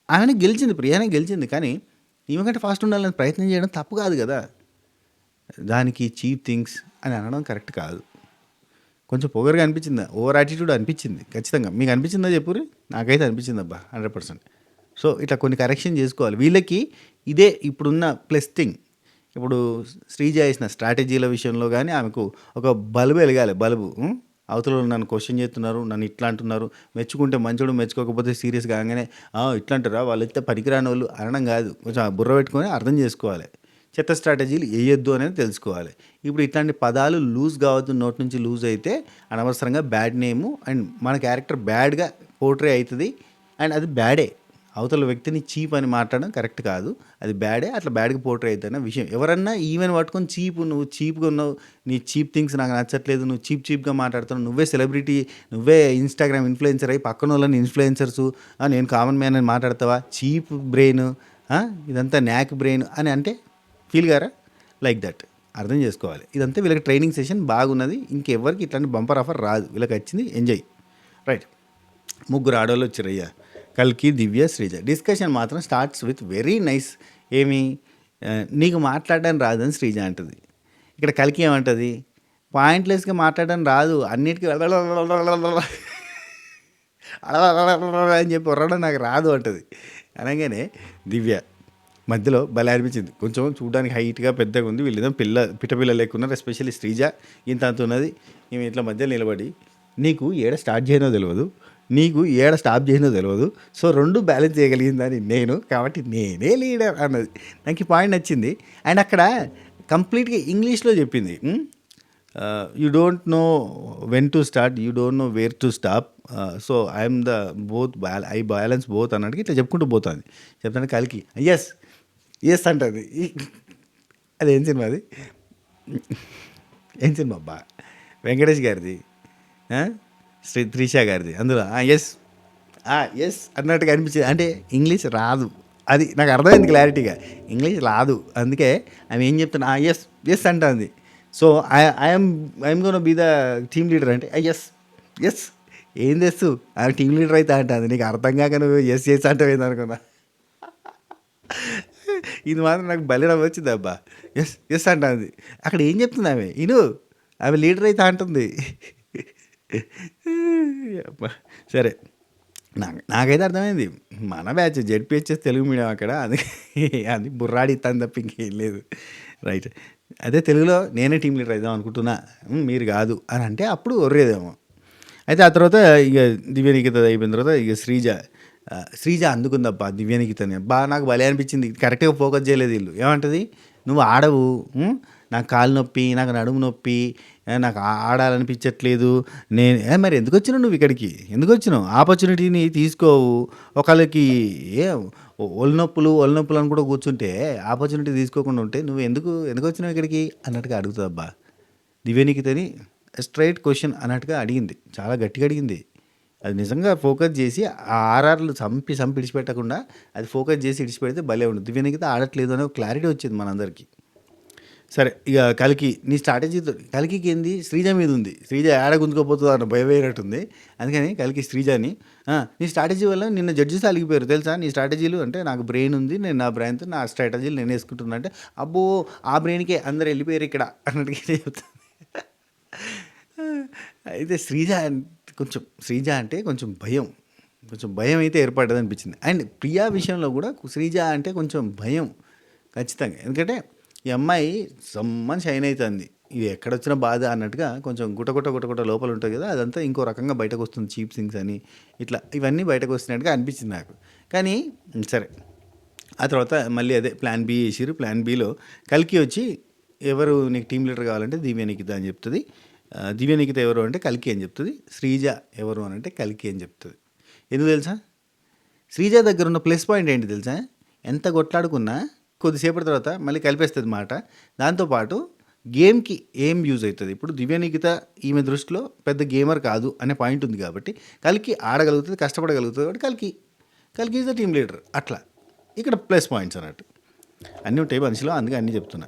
ఆమెనే గెలిచింది, ప్రియానే గెలిచింది. కానీ ఈమె కంటే ఫాస్ట్ ఉండాలని ప్రయత్నం చేయడం తప్పు కాదు కదా. దానికి చీప్ థింగ్స్ అని అనడం కరెక్ట్ కాదు. కొంచెం పొగరుగా అనిపించింది, ఓవర్ యాటిట్యూడ్ అనిపించింది ఖచ్చితంగా. మీకు అనిపించిందా చెప్పురి? నాకైతే అనిపించింది అబ్బా 100%. సో ఇట్లా కొన్ని కరెక్షన్ చేసుకోవాలి వీళ్ళకి. ఇదే ఇప్పుడున్న ప్లస్ థింగ్. ఇప్పుడు శ్రీజ వేసిన స్ట్రాటజీల విషయంలో కానీ ఆమెకు ఒక బల్బు వెలగాలి. అవతల నన్ను క్వశ్చన్ చేస్తున్నారు, నన్ను ఇట్లా అంటున్నారు, మెచ్చుకుంటే మంచోడు, మెచ్చుకోకపోతే సీరియస్ కాగానే ఇట్లా అంటారా వాళ్ళు అయితే పనికిరాని వాళ్ళు అనడం కాదు. కొంచెం బుర్ర పెట్టుకొని అర్థం చేసుకోవాలి. చెత్త స్ట్రాటజీలు వేయొద్దు అనేది తెలుసుకోవాలి. ఇప్పుడు ఇట్లాంటి పదాలు లూజ్ కావద్దు, నోటి నుంచి లూజ్ అయితే అనవసరంగా బ్యాడ్ నేము అండ్ మన క్యారెక్టర్ బ్యాడ్గా పోర్ట్రే అవుతుంది. అండ్ అది బ్యాడే. అవతల వ్యక్తిని చీప్ అని మాట్లాడడం కరెక్ట్ కాదు, అది బ్యాడే. అట్లా బ్యాడ్గా పోర్ట్రే అవుతున్న విషయం ఎవరన్నా ఈవెన్ పట్టుకొని నువ్వు చీప్గా ఉన్నావు, నీ చీప్ థింగ్స్ నాకు నచ్చట్లేదు, నువ్వు చీప్గా మాట్లాడుతున్నావు, నువ్వే సెలబ్రిటీ, నువ్వే ఇన్స్టాగ్రామ్ ఇన్ఫ్లుయెన్సర్ అయ్యి పక్కన వాళ్ళని ఇన్ఫ్లుయెన్సర్సు, నేను కామన్ మ్యాన్ అని మాట్లాడతావా, చీప్ బ్రెయిన్, ఇదంతా న్యాక్ బ్రెయిన్ అని అంటే ఫీల్ గారా? లైక్ దట్ అర్థం చేసుకోవాలి. ఇదంతా వీళ్ళకి ట్రైనింగ్ సెషన్ బాగున్నది. ఇంకెవరికి ఇట్లాంటి బంపర్ ఆఫర్ రాదు. వీళ్ళకి వచ్చింది ఎంజాయ్. రైట్. 3 ఆడవాళ్ళు వచ్చారయ్యా, కల్కి, దివ్య, శ్రీజ. డిస్కషన్ మాత్రం స్టార్ట్స్ విత్ వెరీ నైస్. నీకు మాట్లాడడం రాదని శ్రీజ అంటుంది. ఇక్కడ కల్కి ఏమంటుంది? పాయింట్లెస్గా మాట్లాడడం రాదు, అన్నిటికీ అని చెప్పి వరడం నాకు రాదు అంటుంది. అనగానే దివ్య మధ్యలో భలే అనిపించింది. కొంచెం చూడడానికి హైట్‌గా పెద్దగా ఉంది. వీళ్ళేమో పిట్ట పిల్ల లెక్క ఉన్నారు. ఎస్పెషల్లీ శ్రీజ ఇంత అంత ఉన్నది. ఈమె ఇట్లా మధ్యలో నిలబడి, నీకు ఏడ స్టార్ట్ చేయనో తెలవదు. నీకు ఏడ స్టాప్ చేయనో తెలవదు. సో 2 బ్యాలెన్స్ చేయగలిగిందని నేను. కాబట్టి నేనే లీడర్ అన్నది. నాకు ఈ పాయింట్ నచ్చింది. అండ్ అక్కడ కంప్లీట్‌గా ఇంగ్లీష్‌లో చెప్పింది. You don't know when to start, you don't know where to stop. So I'm the both I balance both అన్నట్టుగా ఇట్లా చెప్పుకుంటూ పోతుంది. చెప్తాను కలికి ఎస్ అంటుంది. అది ఏం సినిమా అది? ఏం సినిమా అబ్బా? వెంకటేష్ గారిది, త్రిష గారిది. అందులో ఎస్ అన్నట్టుగా అనిపించింది. అంటే ఇంగ్లీష్ రాదు, అది నాకు అర్థమైంది క్లారిటీగా. ఇంగ్లీష్ రాదు, అందుకే ఆమె ఏం చెప్తున్నా ఎస్ అంటుంది. So I'm gonna be the team leader అంటే ఎస్ ఏం తెస్తూ ఆమె టీమ్ లీడర్ అయితే అంటుంది. నీకు అర్థం కాక నువ్వు ఎస్ అంటే ఏంది అనుకున్నా. ఇది మాత్రం నాకు భలే వచ్చింది అబ్బా. ఎస్ అంటుంది. అక్కడ ఏం చెప్తుంది ఆమె? ఆమె లీడర్ అయితే అంటుంది. అబ్బా సరే, నాకైతే అర్థమైంది. మన బ్యాచ్ జెడ్పిహెచ్ఎస్ తెలుగు మీడియం అక్కడ, అది బుర్రాడిస్తాను తప్ప ఇంకేం లేదు. రైట్. అదే తెలుగులో నేనే టీం లీడర్ అవుదాం అనుకుంటున్నా, మీరు కాదు అని అంటే అప్పుడు ఒర్రేదేమో. అయితే ఆ తర్వాత ఇక దివ్యనికిత అయిపోయిన తర్వాత ఇక శ్రీజ అందుకుందబ్బా దివ్యనికితని. నాకు భలే అనిపించింది. కరెక్ట్గా ఫోకస్ చేయలేదు వీళ్ళు. ఏమంటుంది? నువ్వు ఆడవు, నాకు కాలు నొప్పి, నాకు నడుము నొప్పి, నాకు ఆడాలనిపించట్లేదు. మరి ఎందుకు వచ్చినావు నువ్వు ఇక్కడికి? ఎందుకు వచ్చినావు? ఆపర్చునిటీని తీసుకోవు. ఒకళ్ళకి ఒళ్ళు నొప్పులు అని కూడా కూర్చుంటే ఆపర్చునిటీ తీసుకోకుండా ఉంటే నువ్వు ఎందుకు వచ్చినావు ఇక్కడికి అన్నట్టుగా అడుగుతుందబ్బా దివ్యనికితని. స్ట్రైట్ క్వశ్చన్ అన్నట్టుగా అడిగింది, చాలా గట్టిగా అడిగింది. అది నిజంగా ఫోకస్ చేసి ఆ ఆర్ఆర్లు చంపి ఇడిచిపెట్టకుండా అది ఫోకస్ చేసి ఇడిచిపెడితే భలే ఉండదు. దివ్యనికిత ఆడట్లేదు అనే క్లారిటీ వచ్చింది మనందరికీ. సరే, ఇక కలికి నీ స్ట్రాటజీతో, కలికి ఏంది శ్రీజ మీద ఉంది. శ్రీజ ఏడ గుంజుకోపోతుందో అన్న భయం వేయనట్టుంది. అందుకని కలికి శ్రీజని, నీ స్ట్రాటజీ వల్ల నిన్న జడ్జెస్ అలిగిపోయారు తెలుసా, నీ స్ట్రాటజీలు అంటే నాకు బ్రెయిన్ ఉంది, నేను నా బ్రెయిన్తో నా స్ట్రాటజీలు నేను వేసుకుంటున్నా అంటే, అబ్బో ఆ బ్రెయిన్కే అందరు వెళ్ళిపోయారు ఇక్కడ అన్నట్టుగా చెప్తాను. అయితే శ్రీజ అంటే కొంచెం భయం అయితే ఏర్పడ్డది అనిపించింది. అండ్ ప్రియా విషయంలో కూడా శ్రీజ అంటే కొంచెం భయం ఖచ్చితంగా. ఎందుకంటే ఈ అమ్మాయి సమ్మని షైన్ అవుతుంది, ఇది ఎక్కడొచ్చిన బాధ అన్నట్టుగా కొంచెం గుటగుట లోపల ఉంటుంది కదా, అదంతా ఇంకో రకంగా బయటకు వస్తుంది. చీప్ థింగ్స్ అని ఇట్లా ఇవన్నీ బయటకు వస్తున్నట్టుగా అనిపించింది నాకు. కానీ సరే, ఆ తర్వాత మళ్ళీ అదే ప్లాన్ బి వేసిరు. ప్లాన్ బిలో కలికి వచ్చి, ఎవరు నీకు టీం లీడర్ కావాలంటే దివ్యనికిత అని చెప్తుంది. దివ్యనికిత ఎవరు అంటే కలికి అని చెప్తుంది. శ్రీజ ఎవరు అని అంటే కలికి అని చెప్తుంది. ఎందుకు తెలుసా? శ్రీజ దగ్గర ఉన్న ప్లస్ పాయింట్ ఏంటి తెలుసా? ఎంత కొట్లాడుకున్నా కొద్దిసేపటి తర్వాత మళ్ళీ కలిపేస్తుంది మాట. దాంతోపాటు గేమ్కి ఏం యూజ్ అవుతుంది. ఇప్పుడు దివ్యనికిత ఈమె దృష్టిలో పెద్ద గేమర్ కాదు అనే పాయింట్ ఉంది కాబట్టి కలికి ఆడగలుగుతుంది, కష్టపడగలుగుతుంది. కాబట్టి కలికి ఈజ్ ద టీమ్ లీడర్. అట్లా ఇక్కడ ప్లస్ పాయింట్స్ అన్నట్టు అన్నీ ఉంటాయి మనిషిలో, అందుకే అన్నీ చెప్తున్నా.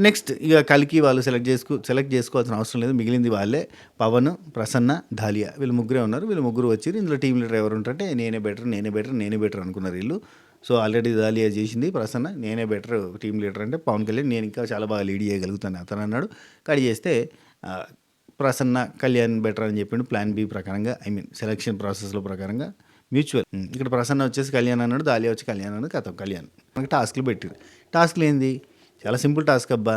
నెక్స్ట్ ఇక కలికి వాళ్ళు సెలెక్ట్ చేసుకోవాల్సిన అవసరం లేదు. మిగిలింది వాళ్ళే, పవన్, ప్రసన్న, ధాలియా, వీళ్ళు ముగ్గురే ఉన్నారు. వీళ్ళు ముగ్గురు వచ్చి ఇందులో టీం లీడర్ ఎవరు ఉంటారంటే నేనే బెటర్ అనుకున్నారు వీళ్ళు. సో ఆల్రెడీ ధాలియా చేసింది, ప్రసన్న నేనే బెటర్ టీం లీడర్ అంటే పవన్ కళ్యాణ్ నేను ఇంకా చాలా బాగా లీడ్ చేయగలుగుతాను అతను అన్నాడు. కట్ చేస్తే ప్రసన్న కళ్యాణ్ బెటర్ అని చెప్పిండు. ప్లాన్ బి ప్రకారంగా, సెలక్షన్ ప్రాసెస్లో ప్రకారంగా మ్యూచువల్. ఇక్కడ ప్రసన్న వచ్చేసి కళ్యాణ్ అన్నాడు, ధాలియా వచ్చి కళ్యాణ్ అన్నాడు. కథం కళ్యాణ్ మనకి టాస్క్లు పెట్టారు. టాస్క్లు ఏంది? చాలా సింపుల్ టాస్క్ అబ్బా.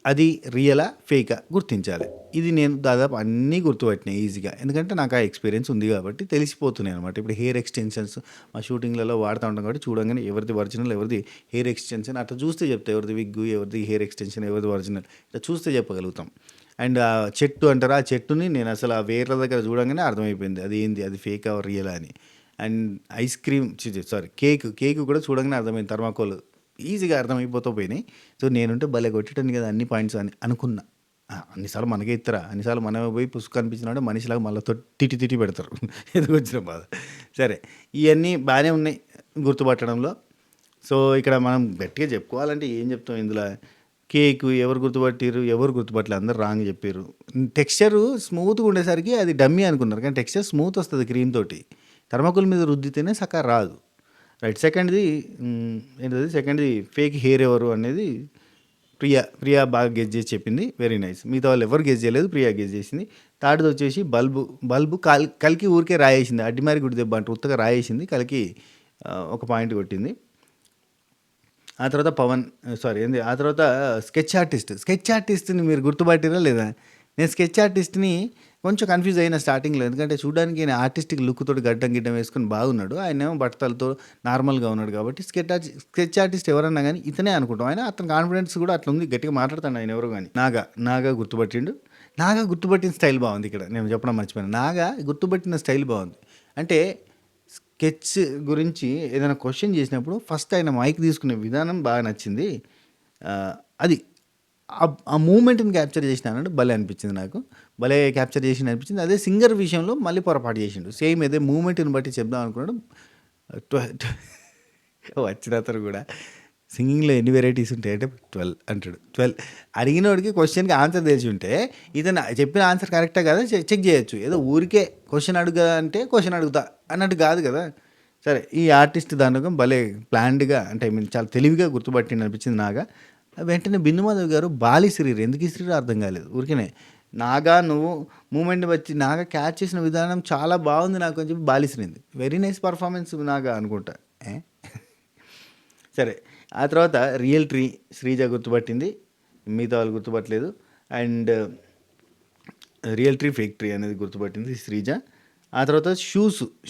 అది రియలా ఫేకా గుర్తించాలి. ఇది నేను దాదాపు అన్నీ గుర్తుపట్టినాయి ఈజీగా, ఎందుకంటే నాకు ఆ ఎక్స్పీరియన్స్ ఉంది కాబట్టి తెలిసిపోతున్నాయి అనమాట. ఇప్పుడు హెయిర్ ఎక్స్టెన్షన్స్ మా షూటింగ్లలో వాడుతూ ఉంటాం కాబట్టి చూడంగానే ఎవరిది ఒరిజినల్, ఎవరిది హెయిర్ ఎక్స్టెన్షన్ అట్లా చూస్తే చెప్తాయి. ఎవరిది విగ్గు, ఎవరిది హెయిర్ ఎక్స్టెన్షన్, ఎవరిది ఒరిజినల్, ఇట్లా చూస్తే చెప్పగలుగుతాం. అండ్ ఆ చెట్టు అంటారా, ఆ చెట్టుని నేను అసలు ఆ వేర్ల దగ్గర చూడంగానే అర్థమైపోయింది అది ఏంది, అది ఫేకా రియలా అని. అండ్ ఐస్ క్రీమ్ కేక్ కూడా చూడంగానే అర్థమైంది. థర్మాకోల్ ఈజీగా అర్థమైపోతూ పోయినాయి. సో నేనుంటే భలే కొట్టేటాను కదా అన్ని పాయింట్స్ అని అనుకున్నా. అన్నిసార్లు మనకే ఇస్తారా, అన్నిసార్లు మనమే పోయి పుస్తకం అనిపించినాడు మనిషిలాగా మళ్ళీ తిట్టి పెడతారు ఎందుకు వచ్చిన బాధ. సరే, ఇవన్నీ బాగానే ఉన్నాయి గుర్తుపట్టడంలో. సో ఇక్కడ మనం గట్టిగా చెప్పుకోవాలంటే ఏం చెప్తాం ఇందులో? కేక్ ఎవరు గుర్తుపట్టలేదు, అందరు రాంగ్ చెప్పారు. టెక్స్చరు స్మూత్గా ఉండేసరికి అది డమ్మీ అనుకున్నారు, కానీ టెక్స్చర్ స్మూత్ వస్తుంది క్రీమ్ తోటి. థర్మాకోల్ మీద రుద్దితేనే సకా రాదు. రైట్. సెకండ్ది ఫేక్ హెయిర్ ఎవరు అనేది ప్రియా బాగా గెస్ చేసి చెప్పింది. Very nice. మిగతా వాళ్ళు ఎవరు గెస్ చేయలేదు, ప్రియా గెస్ చేసింది. థర్డ్ది వచ్చేసి బల్బు కలికి ఊరికే రాయేసింది, అడ్డిమారి గుడి దెబ్బ అంటే ఉత్తగా రాయేసింది. కలికి ఒక పాయింట్ కొట్టింది. ఆ తర్వాత పవన్ సారీ ఏంది ఆ తర్వాత స్కెచ్ ఆర్టిస్ట్ని మీరు గుర్తుపట్టిరా లేదా? నేను స్కెచ్ ఆర్టిస్ట్ని కొంచెం కన్ఫ్యూజ్ అయిన స్టార్టింగ్లో, ఎందుకంటే చూడడానికి ఆయన ఆర్టిస్టిక్ లుక్ తోటి గడ్డం గిడ్డం వేసుకుని బాగున్నాడు, ఆయన ఏమో బట్టలతో నార్మల్గా ఉన్నాడు కాబట్టి స్కెచ్ ఆర్టిస్ట్ ఎవరన్నా కానీ ఇతనే అనుకుంటాం. ఆయన అతని కాన్ఫిడెన్స్ కూడా అట్లా ఉంది, గట్టిగా మాట్లాడుతాడు ఆయన ఎవరో కానీ. నాగా గుర్తుపట్టిండు. నాగా గుర్తుపట్టిన స్టైల్ బాగుంది. ఇక్కడ నేను చెప్పడం మర్చిపోయాను, నాగా గుర్తుపట్టిన స్టైల్ బాగుంది. అంటే స్కెచ్ గురించి ఏదైనా క్వశ్చన్ చేసినప్పుడు ఫస్ట్ ఆయన మైక్ తీసుకునే విధానం బాగా నచ్చింది. అది ఆ మూమెంట్ని క్యాప్చర్ చేసినానంటే భలే అనిపించింది నాకు. భలే క్యాప్చర్ చేసింది అనిపించింది. అదే సింగర్ విషయంలో మళ్ళీ పొరపాటు చేసిండు. సేమ్ అదే మూమెంట్ని బట్టి చెప్దాం అనుకున్నాడు. వచ్చిన అతను కూడా సింగింగ్లో ఎన్ని వెరైటీస్ ఉంటాయి అంటే 12 అంటాడు. 12 అడిగినోడికి క్వశ్చన్కి ఆన్సర్ తెలిసి ఉంటే ఇతను చెప్పిన ఆన్సర్ కరెక్టా కదా చెక్ చేయొచ్చు. ఏదో ఊరికే క్వశ్చన్ అడుగుదా అంటే క్వశ్చన్ అడుగుతా అన్నట్టు కాదు కదా. సరే, ఈ ఆర్టిస్ట్ దానిలో భలే ప్లాన్డ్గా, అంటే ఐ మీన్ చాలా తెలివిగా గుర్తుపట్టింది అనిపించింది నాగా. వెంటనే బిందుమాధవ్ గారు బాలి శ్రీరు ఎందుకు ఇస్త్రీరో అర్థం కాలేదు. ఊరికనే నాగా నువ్వు మూమెంట్ని వచ్చి నాగా క్యాచ్ చేసిన విధానం చాలా బాగుంది నాకు అని చెప్పి బాలిసిరింది. వెరీ నైస్ పర్ఫార్మెన్స్ నాగా అనుకుంటా. సరే, ఆ తర్వాత రియల్ ట్రీ శ్రీజ గుర్తుపట్టింది, మిగతా వాళ్ళు గుర్తుపట్టలేదు. And real tree fake tree అనేది గుర్తుపట్టింది శ్రీజ. ఆ తర్వాత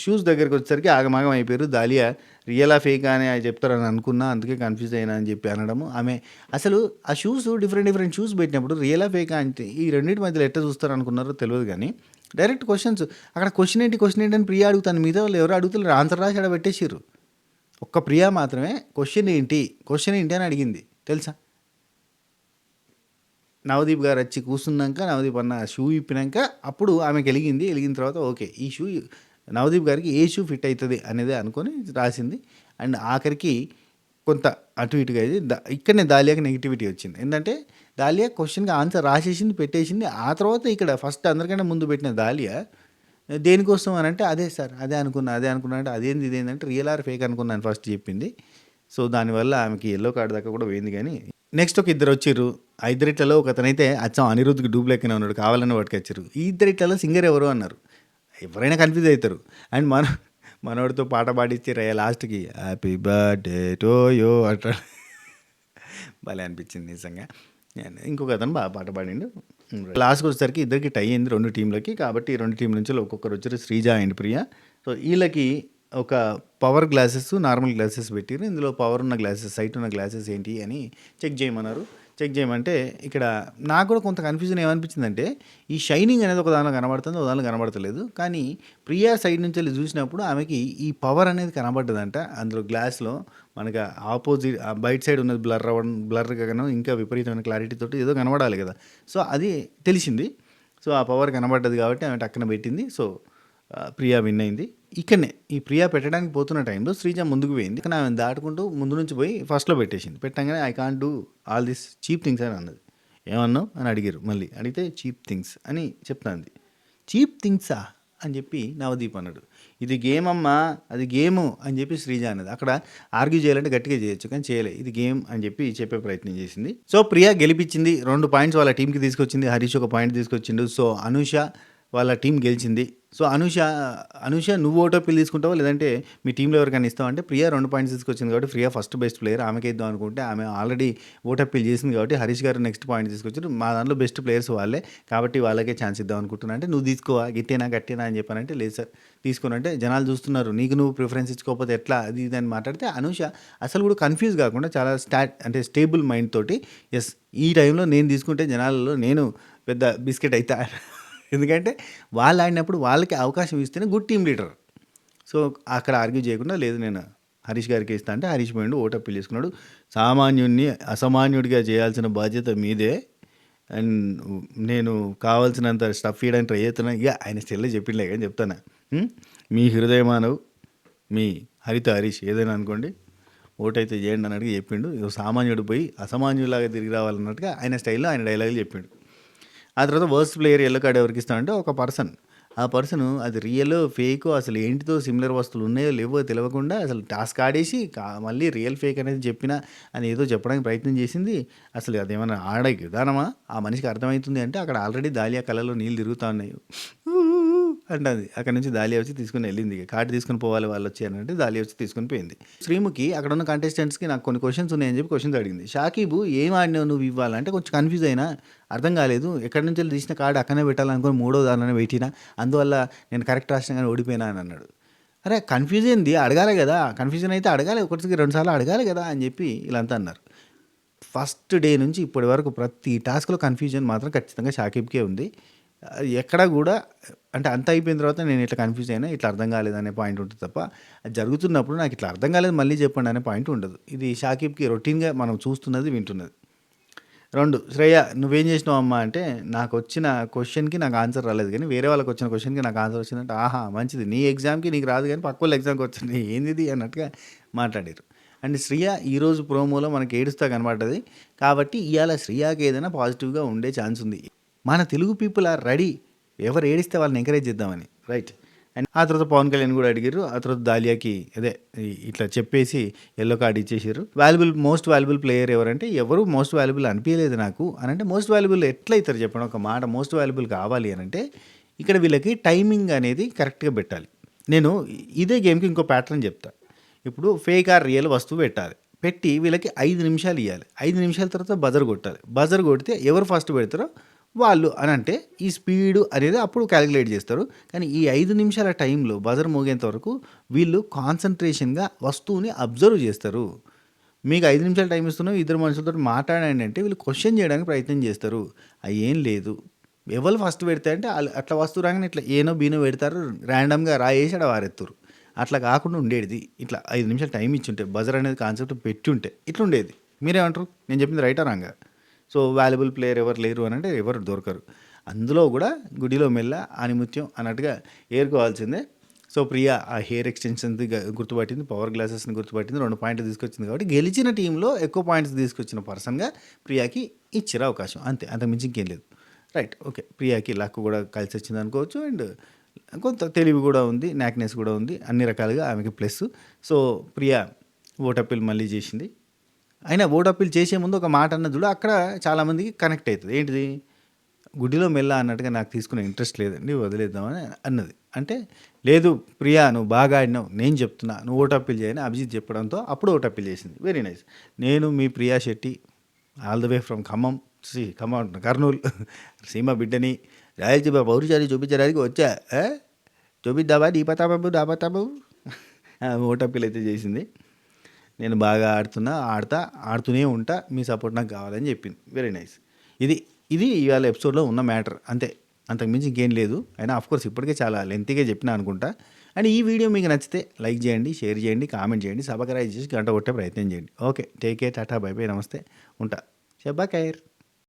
షూస్ దగ్గరికి వచ్చేసరికి ఆగమాగం అయిపోయారు. దాలియా రియలా ఫేక్ అని చెప్తారని అనుకున్నా, అందుకే కన్ఫ్యూజ్ అయినా అని చెప్పి అనడము. ఆమె అసలు ఆ షూస్ డిఫరెంట్ షూస్ పెట్టినప్పుడు రియలా ఫేకా అంటే ఈ రెండింటి మధ్యలో ఎట్లా చూస్తారు అనుకున్నారో తెలియదు. కానీ డైరెక్ట్ క్వశ్చన్స్ అక్కడ క్వశ్చన్ ఏంటి అని ప్రియా అడుగుతాను, మీద వాళ్ళు ఎవరు అడుగుతారు ఆన్సర్ రాసి అక్కడ పెట్టేసారు. ఒక్క ప్రియా మాత్రమే క్వశ్చన్ ఏంటి అని అడిగింది తెలుసా. నవదీప్ గారు వచ్చి కూర్చున్నాక, నవదీప్ అన్న షూ ఇప్పినాక అప్పుడు ఆమెకి వెలిగిన తర్వాత ఓకే ఈ షూ నవదీప్ గారికి ఏ షూ ఫిట్ అవుతుంది అనేది అనుకొని రాసింది. అండ్ ఆఖరికి కొంత అటు ఇటుగా అయింది. ఇక్కడనే దాలియాకి నెగిటివిటీ వచ్చింది. ఏంటంటే దాలియా క్వశ్చన్కి ఆన్సర్ రాసేసింది, పెట్టేసింది. ఆ తర్వాత ఇక్కడ ఫస్ట్ అందరికంటే ముందు పెట్టిన దాలియా దేనికోసం అని అంటే అదే సార్ అదే అనుకున్నా అంటే అదేంది ఇదేంటంటే రియల్ ఆర్ ఫేక్ అనుకున్నాను ఫస్ట్ చెప్పింది. సో దానివల్ల ఆమెకి ఎల్లో కార్డు దాకా కూడా పోయింది. కానీ నెక్స్ట్ ఒక ఇద్దరు వచ్చారు. ఆ ఇద్దరిట్లలో ఒక అతనైతే అచ్చం అనిరుద్ధ్కి డూబ్ లెక్కనే ఉన్నాడు, కావాలని పట్టుకొచ్చారు. ఈ ఇద్దరిట్లలో సింగర్ ఎవరు అన్నారు. ఎవరైనా కన్ఫ్యూజ్ అవుతారు. అండ్ మనోడితో పాట పాడిచ్చారు లాస్ట్కి హ్యాపీ బర్త్డే టు యూ అంటాడు. భలే అనిపించింది నిజంగా. ఇంకొక అతను బాగా పాట పాడిండు. లాస్ట్కి వచ్చేసరికి ఇద్దరికి టై అయింది 2 టీంలకి. కాబట్టి 2 టీంల నుంచి ఒక్కొక్కరు వచ్చారు, శ్రీజ అండ్ ప్రియా. సో వీళ్ళకి ఒక పవర్ గ్లాసెస్, నార్మల్ గ్లాసెస్ పెట్టారు. ఇందులో పవర్ ఉన్న గ్లాసెస్, సైట్ ఉన్న గ్లాసెస్ ఏంటి అని చెక్ చేయమన్నారు. చెక్ చేయమంటే ఇక్కడ నాకు కూడా కొంత కన్ఫ్యూజన్ ఏమనిపించిందంటే ఈ షైనింగ్ అనేది ఒక దానిలో కనబడుతుంది, ఒక దానిలో కనబడతలేదు. కానీ ప్రియా సైడ్ నుంచి వెళ్ళి చూసినప్పుడు ఆమెకి ఈ పవర్ అనేది కనబడ్డదంట. అందులో గ్లాస్లో మనకి ఆపోజిట్ బయట సైడ్ ఉన్నది బ్లర్గా కన్నా ఇంకా విపరీతమైన క్లారిటీ తోటి ఏదో కనబడాలి కదా. సో అది తెలిసింది. సో ఆ పవర్ కనబడ్డది కాబట్టి ఆమె టక్కన పెట్టింది. సో ప్రియా విన్ అయింది. ఇక్కడనే ఈ ప్రియా పెట్టడానికి పోతున్న టైంలో శ్రీజ ముందుకు పోయింది. కానీ ఆమె దాటుకుంటూ ముందు నుంచి పోయి ఫస్ట్లో పెట్టేసింది. పెట్టగానే I can't do all this cheap things అని అన్నది. ఏమన్నావు అని అడిగారు. మళ్ళీ అడిగితే చీప్ థింగ్స్ అని చెప్తాంది. చీప్ థింగ్సా అని చెప్పి నవదీప్ అన్నాడు. ఇది గేమ్ అమ్మా, అది గేము అని చెప్పి శ్రీజ అన్నది. అక్కడ ఆర్గ్యూ చేయాలంటే గట్టిగా చేయొచ్చు, కానీ చేయలే, ఇది గేమ్ అని చెప్పి చెప్పే ప్రయత్నం చేసింది. సో ప్రియా గెలిపించింది, 2 పాయింట్స్ వాళ్ళ టీంకి తీసుకొచ్చింది. హరీష్ 1 పాయింట్ తీసుకొచ్చిండు. సో అనూష వాళ్ళ టీం గెలిచింది. సో అనూష నువ్వు ఓటోపీలు తీసుకుంటావా లేదంటే మీ టీంలో ఎవరికైనా ఇస్తావు అంటే ప్రియా 2 పాయింట్స్ తీసుకొచ్చింది కాబట్టి ప్రియా ఫస్ట్ బెస్ట్ ప్లేయర్, ఆమెకి ఇద్దాం అనుకుంటే ఆమె ఆల్రెడీ ఓటోపీలు చేసింది కాబట్టి హరీష్ గారు నెక్స్ట్ పాయింట్ తీసుకొచ్చారు. మా దాంట్లో బెస్ట్ ప్లేయర్స్ వాళ్ళే కాబట్టి వాళ్ళకే ఛాన్స్ ఇద్దాం అనుకుంటున్నా అంటే నువ్వు తీసుకోవా గట్టినా అని చెప్పానంటే లేదు సార్ తీసుకోనంటే జనాలు చూస్తున్నారు, నీకు నువ్వు ప్రిఫరెన్స్ ఇచ్చుకోకపోతే ఎట్లా అది ఇది అని మాట్లాడితే అనూష అసలు కూడా కన్ఫ్యూజ్ కాకుండా చాలా అంటే స్టేబుల్ మైండ్ తోటి ఎస్ ఈ టైంలో నేను తీసుకుంటే జనాలలో నేను పెద్ద బిస్కెట్ అవుతా, ఎందుకంటే వాళ్ళు ఆడినప్పుడు వాళ్ళకి అవకాశం ఇస్తేనే గుడ్ టీమ్ లీడర్. సో అక్కడ ఆర్గ్యూ చేయకుండా లేదు నేను హరీష్ గారికి ఇస్తా అంటే హరీష్ పోయిండు, ఓటు అప్పీల్ చేసుకున్నాడు. సామాన్యుడిని అసామాన్యుడిగా చేయాల్సిన బాధ్యత మీదే అండ్ నేను కావాల్సినంత స్టఫ్ ఇవ్వడానికి ట్రై చేస్తున్నా. ఇక ఆయన స్టెల్లే చెప్పిండే కానీ చెప్తాను, మీ హృదయమానవ్ మీ హరీష్ ఏదైనా అనుకోండి ఓటు అయితే చేయండి అన్నట్టుగా చెప్పిండు. సామాన్యుడు పోయి అసామాన్యులాగా తిరిగి రావాలన్నట్టుగా ఆయన స్టైల్లో ఆయన డైలాగులు చెప్పిండు. ఆ తర్వాత వర్స్ట్ ప్లేయర్ ఎల్లో కార్డ్ ఎవరికి ఇస్తామంటే ఒక పర్సన్, ఆ పర్సన్ అది రియల్ ఫేక్ అసలు ఏంటితో సిమిలర్ వస్తువులు ఉన్నాయో లేవో తెలియకుండా అసలు టాస్క్ ఆడేసి మళ్ళీ రియల్ ఫేక్ అనేది చెప్పినా అని ఏదో చెప్పడానికి ప్రయత్నం చేసింది. అసలు అదేమన్నా ఆడే విధానమా ఆ మనిషికి అర్థమవుతుంది అంటే అక్కడ ఆల్రెడీ దాలియా కళ్ళలో నీళ్ళు తిరుగుతూ ఉన్నాయి. అంటది. అక్కడి నుంచి దాలియా వచ్చి తీసుకొని వెళ్ళింది. కార్డ్ తీసుకొని పోవాలి వాళ్ళు వచ్చి అని అంటే దాలియా వచ్చి తీసుకొని పోయింది. శ్రీముఖి అక్కడ ఉన్న కంటెస్టెంట్స్‌కి నాకు కొన్ని క్వెషన్స్ ఉన్నాయని చెప్పి క్వెషన్స్ అడిగింది. షాకీబు ఏం ఆడినావు నువ్వు ఇవ్వాల అంటే కొంచెం కన్‌ఫ్యూజ్ అయినా. అర్థం కాలేదు. ఎక్కడి నుంచెల్లి తీసిన కార్డ్ అక్కడనే పెట్టాలనుకోని మూడో దానిలోనే పెట్టినా. అందువల్ల నేను కరెక్ట్ రాసినా గాని ఓడిపోయినా అని అన్నాడు. అరే కన్‌ఫ్యూజ్ ఏంది అడగాలే కదా! కన్‌ఫ్యూజన్ అయితే అడగాలి. ఒకటికి 2 సార్లు అడగాలి కదా! అని చెప్పి వీళ్ళంతా అన్నారు. ఫస్ట్ డే నుంచి ఇప్పటి వరకు ప్రతి టాస్క్‌లో కన్‌ఫ్యూజన్ మాత్రం ఖచ్చితంగా షాకీబ్‌కే ఉంది. ఎక్కడా గూడా అంటే అంతా అయిపోయిన తర్వాత నేను ఇట్లా కన్‌ఫ్యూజ్ అయినా, ఇట్లా అర్థం కాలేదనే పాయింట్ ఉంటది తప్ప, అది జరుగుతున్నప్పుడు నాకు ఇట్లా అర్థం కాలేదు మళ్ళీ చెప్పండి అనే పాయింట్ ఉండదు. ఇది షాకీబ్‌కి రొటీన్‌గా మనం చూస్తున్నది, వింటున్నది. 2 శ్రేయ నువ్వేం చేసినావమ్మా అంటే, నాకొచ్చిన క్వెషన్‌కి నాకు ఆన్సర్ రాలేదు గానీ, వేరే వాళ్ళకొచ్చిన క్వెషన్‌కి నాకు ఆన్సర్ వచ్చిందంటే, ఆహా! మంచిది. నీ ఎగ్జామ్‌కి నీకు రాదు గానీ పక్కోళ్ళ ఎగ్జామ్‌కి వచ్చింది. ఏందిది అన్నట్టుగా మాట్లాడారు. అండ్ శ్రియ ఈరోజు ప్రోమోలో మనకి ఏడుస్తా కనపడ్డది. కాబట్టి ఇయాల శ్రియకి ఏదైనా పాజిటివ్‌గా ఉండే ఛాన్స్ ఉంది. మన తెలుగు పీపుల్ ఆర్ రెడీ. ఎవరు ఏడిస్తే వాళ్ళని ఎంకరేజ్ చేద్దామని. రైట్. అండ్ ఆ తర్వాత పవన్ కళ్యాణ్ కూడా అడిగారు. ఆ తర్వాత దాలియాకి అదే ఇట్లా చెప్పేసి యెల్లో కార్డ్ ఇచ్చేసారు. మోస్ట్ వాల్యుబుల్ ప్లేయర్ ఎవరంటే ఎవరు మోస్ట్ వాల్యుబుల్ అనిపించలేదు నాకు అని అంటే మోస్ట్ వాల్యుబుల్ ఎట్లా అవుతారు చెప్పండి ఒక మాట. మోస్ట్ వాల్యుబుల్ కావాలి అని అంటే ఇక్కడ వీళ్ళకి టైమింగ్ అనేది కరెక్ట్గా పెట్టాలి. నేను ఇదే గేమ్కి ఇంకో ప్యాటర్న్ చెప్తా. ఇప్పుడు ఫేక్ ఆర్ రియల్ వస్తువు పెట్టాలి. పెట్టి వీళ్ళకి 5 నిమిషాలు ఇవ్వాలి. 5 నిమిషాల తర్వాత బజర్ కొట్టాలి. బజర్ కొడితే ఎవరు ఫస్ట్ పెడతారో వాళ్ళు అని అంటే ఈ స్పీడు అనేది అప్పుడు క్యాలిక్యులేట్ చేస్తారు. కానీ ఈ 5 నిమిషాల టైంలో బజర్ మోగేంత వరకు వీళ్ళు కాన్సంట్రేషన్‌గా వస్తువుని అబ్జర్వ్ చేస్తారు. మీకు 5 నిమిషాలు టైం ఇస్తున్నాం, ఇద్దరు మనుషులతోటి మాట్లాడండి అంటే వీళ్ళు క్వెషన్ చేయడానికి ప్రయత్నం చేస్తారు. అయ్యేం లేదు. ఎవరు ఫస్ట్ పెడితే అంటే అట్లా వస్తువు రాగానే ఇట్లా ఏనో బీనో పెడతారు. ర్యాండమ్‌గా రాయేసి ఆడ పారేత్తురు. అట్లా కాకుండా ఉండేది. ఇట్లా 5 నిమిషాలు టైం ఇచ్చుంటే బజర్ అనేది కాన్సెప్ట్ పెట్టుంటే ఇట్లుండేది. మీరేమంటారు? నేను చెప్పింది రైటా రాంగా? సో వాల్యుబుల్ ప్లేయర్ ఎవరు లేరు అని అంటే ఎవరు దొరకరు. అందులో కూడా గుడిలో మెల్ల ఆనిముత్యం అన్నట్టుగా ఏరుకోవాల్సిందే. సో ప్రియా ఆ హెయిర్ ఎక్స్టెన్షన్‌ది గుర్తుపట్టింది. పవర్ గ్లాసెస్‌ని గుర్తుపట్టింది. 2 పాయింట్లు తీసుకొచ్చింది కాబట్టి గెలిచిన టీంలో ఎక్కువ పాయింట్స్ తీసుకొచ్చిన పర్సన్‌గా ప్రియాకి ఇచ్చిర్రు అవకాశం. అంతే. అంతకుమించి ఇంకేం లేదు. రైట్. ఓకే. ప్రియాకి లక్ కూడా కలిసొచ్చింది అనుకోవచ్చు. అండ్ కొంత తెలివి కూడా ఉంది. నాక్‌నెస్ కూడా ఉంది. అన్ని రకాలుగా ఆమెకి plus. So Priya vote appeal మళ్ళీ చేసింది. అయినా ఓట్ అప్పీల్ చేసే ముందు ఒక మాట అన్నది చూడు అక్కడ చాలామందికి కనెక్ట్ అవుతుంది. ఏంటిది? గుడిలో మెల్ల అన్నట్టుగా నాకు తీసుకునే ఇంట్రెస్ట్ లేదండి వదిలేద్దామని అన్నది. అంటే లేదు ప్రియా నువ్వు బాగా ఆడినావు నేను చెప్తున్నా నువ్వు ఓట్ అప్పీల్ చేయని అభిజిత్ చెప్పడంతో అప్పుడు ఓట్ అప్పీల్ చేసింది. Very nice. నేను మీ Priya Shetty all the way from Khammam Khammam Kurnool సీమ బిడ్డని రాయలసీమ పౌరుషాన్ని చూపించడానికి వచ్చా. చూపిద్దామా నీ పతాబాబు నా పతాబాబు ఓట్ అప్పీల్ అయితే చేసింది. నేను బాగా ఆడుతూనే ఉంటా. మీ సపోర్ట్ నాకు కావాలని చెప్పింది. Very nice. ఇది ఇవాళ ఎపిసోడ్లో ఉన్న మ్యాటర్ అంతే. అంతకుమించి ఇంకేం లేదు. అయినా ఆఫ్కోర్స్ ఇప్పటికే చాలా లెంతీగా చెప్పినా అనుకుంటా. అండ్ ఈ వీడియో మీకు నచ్చితే లైక్ చేయండి, షేర్ చేయండి, కామెంట్ చేయండి, సబ్స్క్రైబ్ చేసి గంట కొట్టే ప్రయత్నం చేయండి. Okay take care, Tata, by by, నమస్తే, ఉంటా. షబ్బా ఖైర్.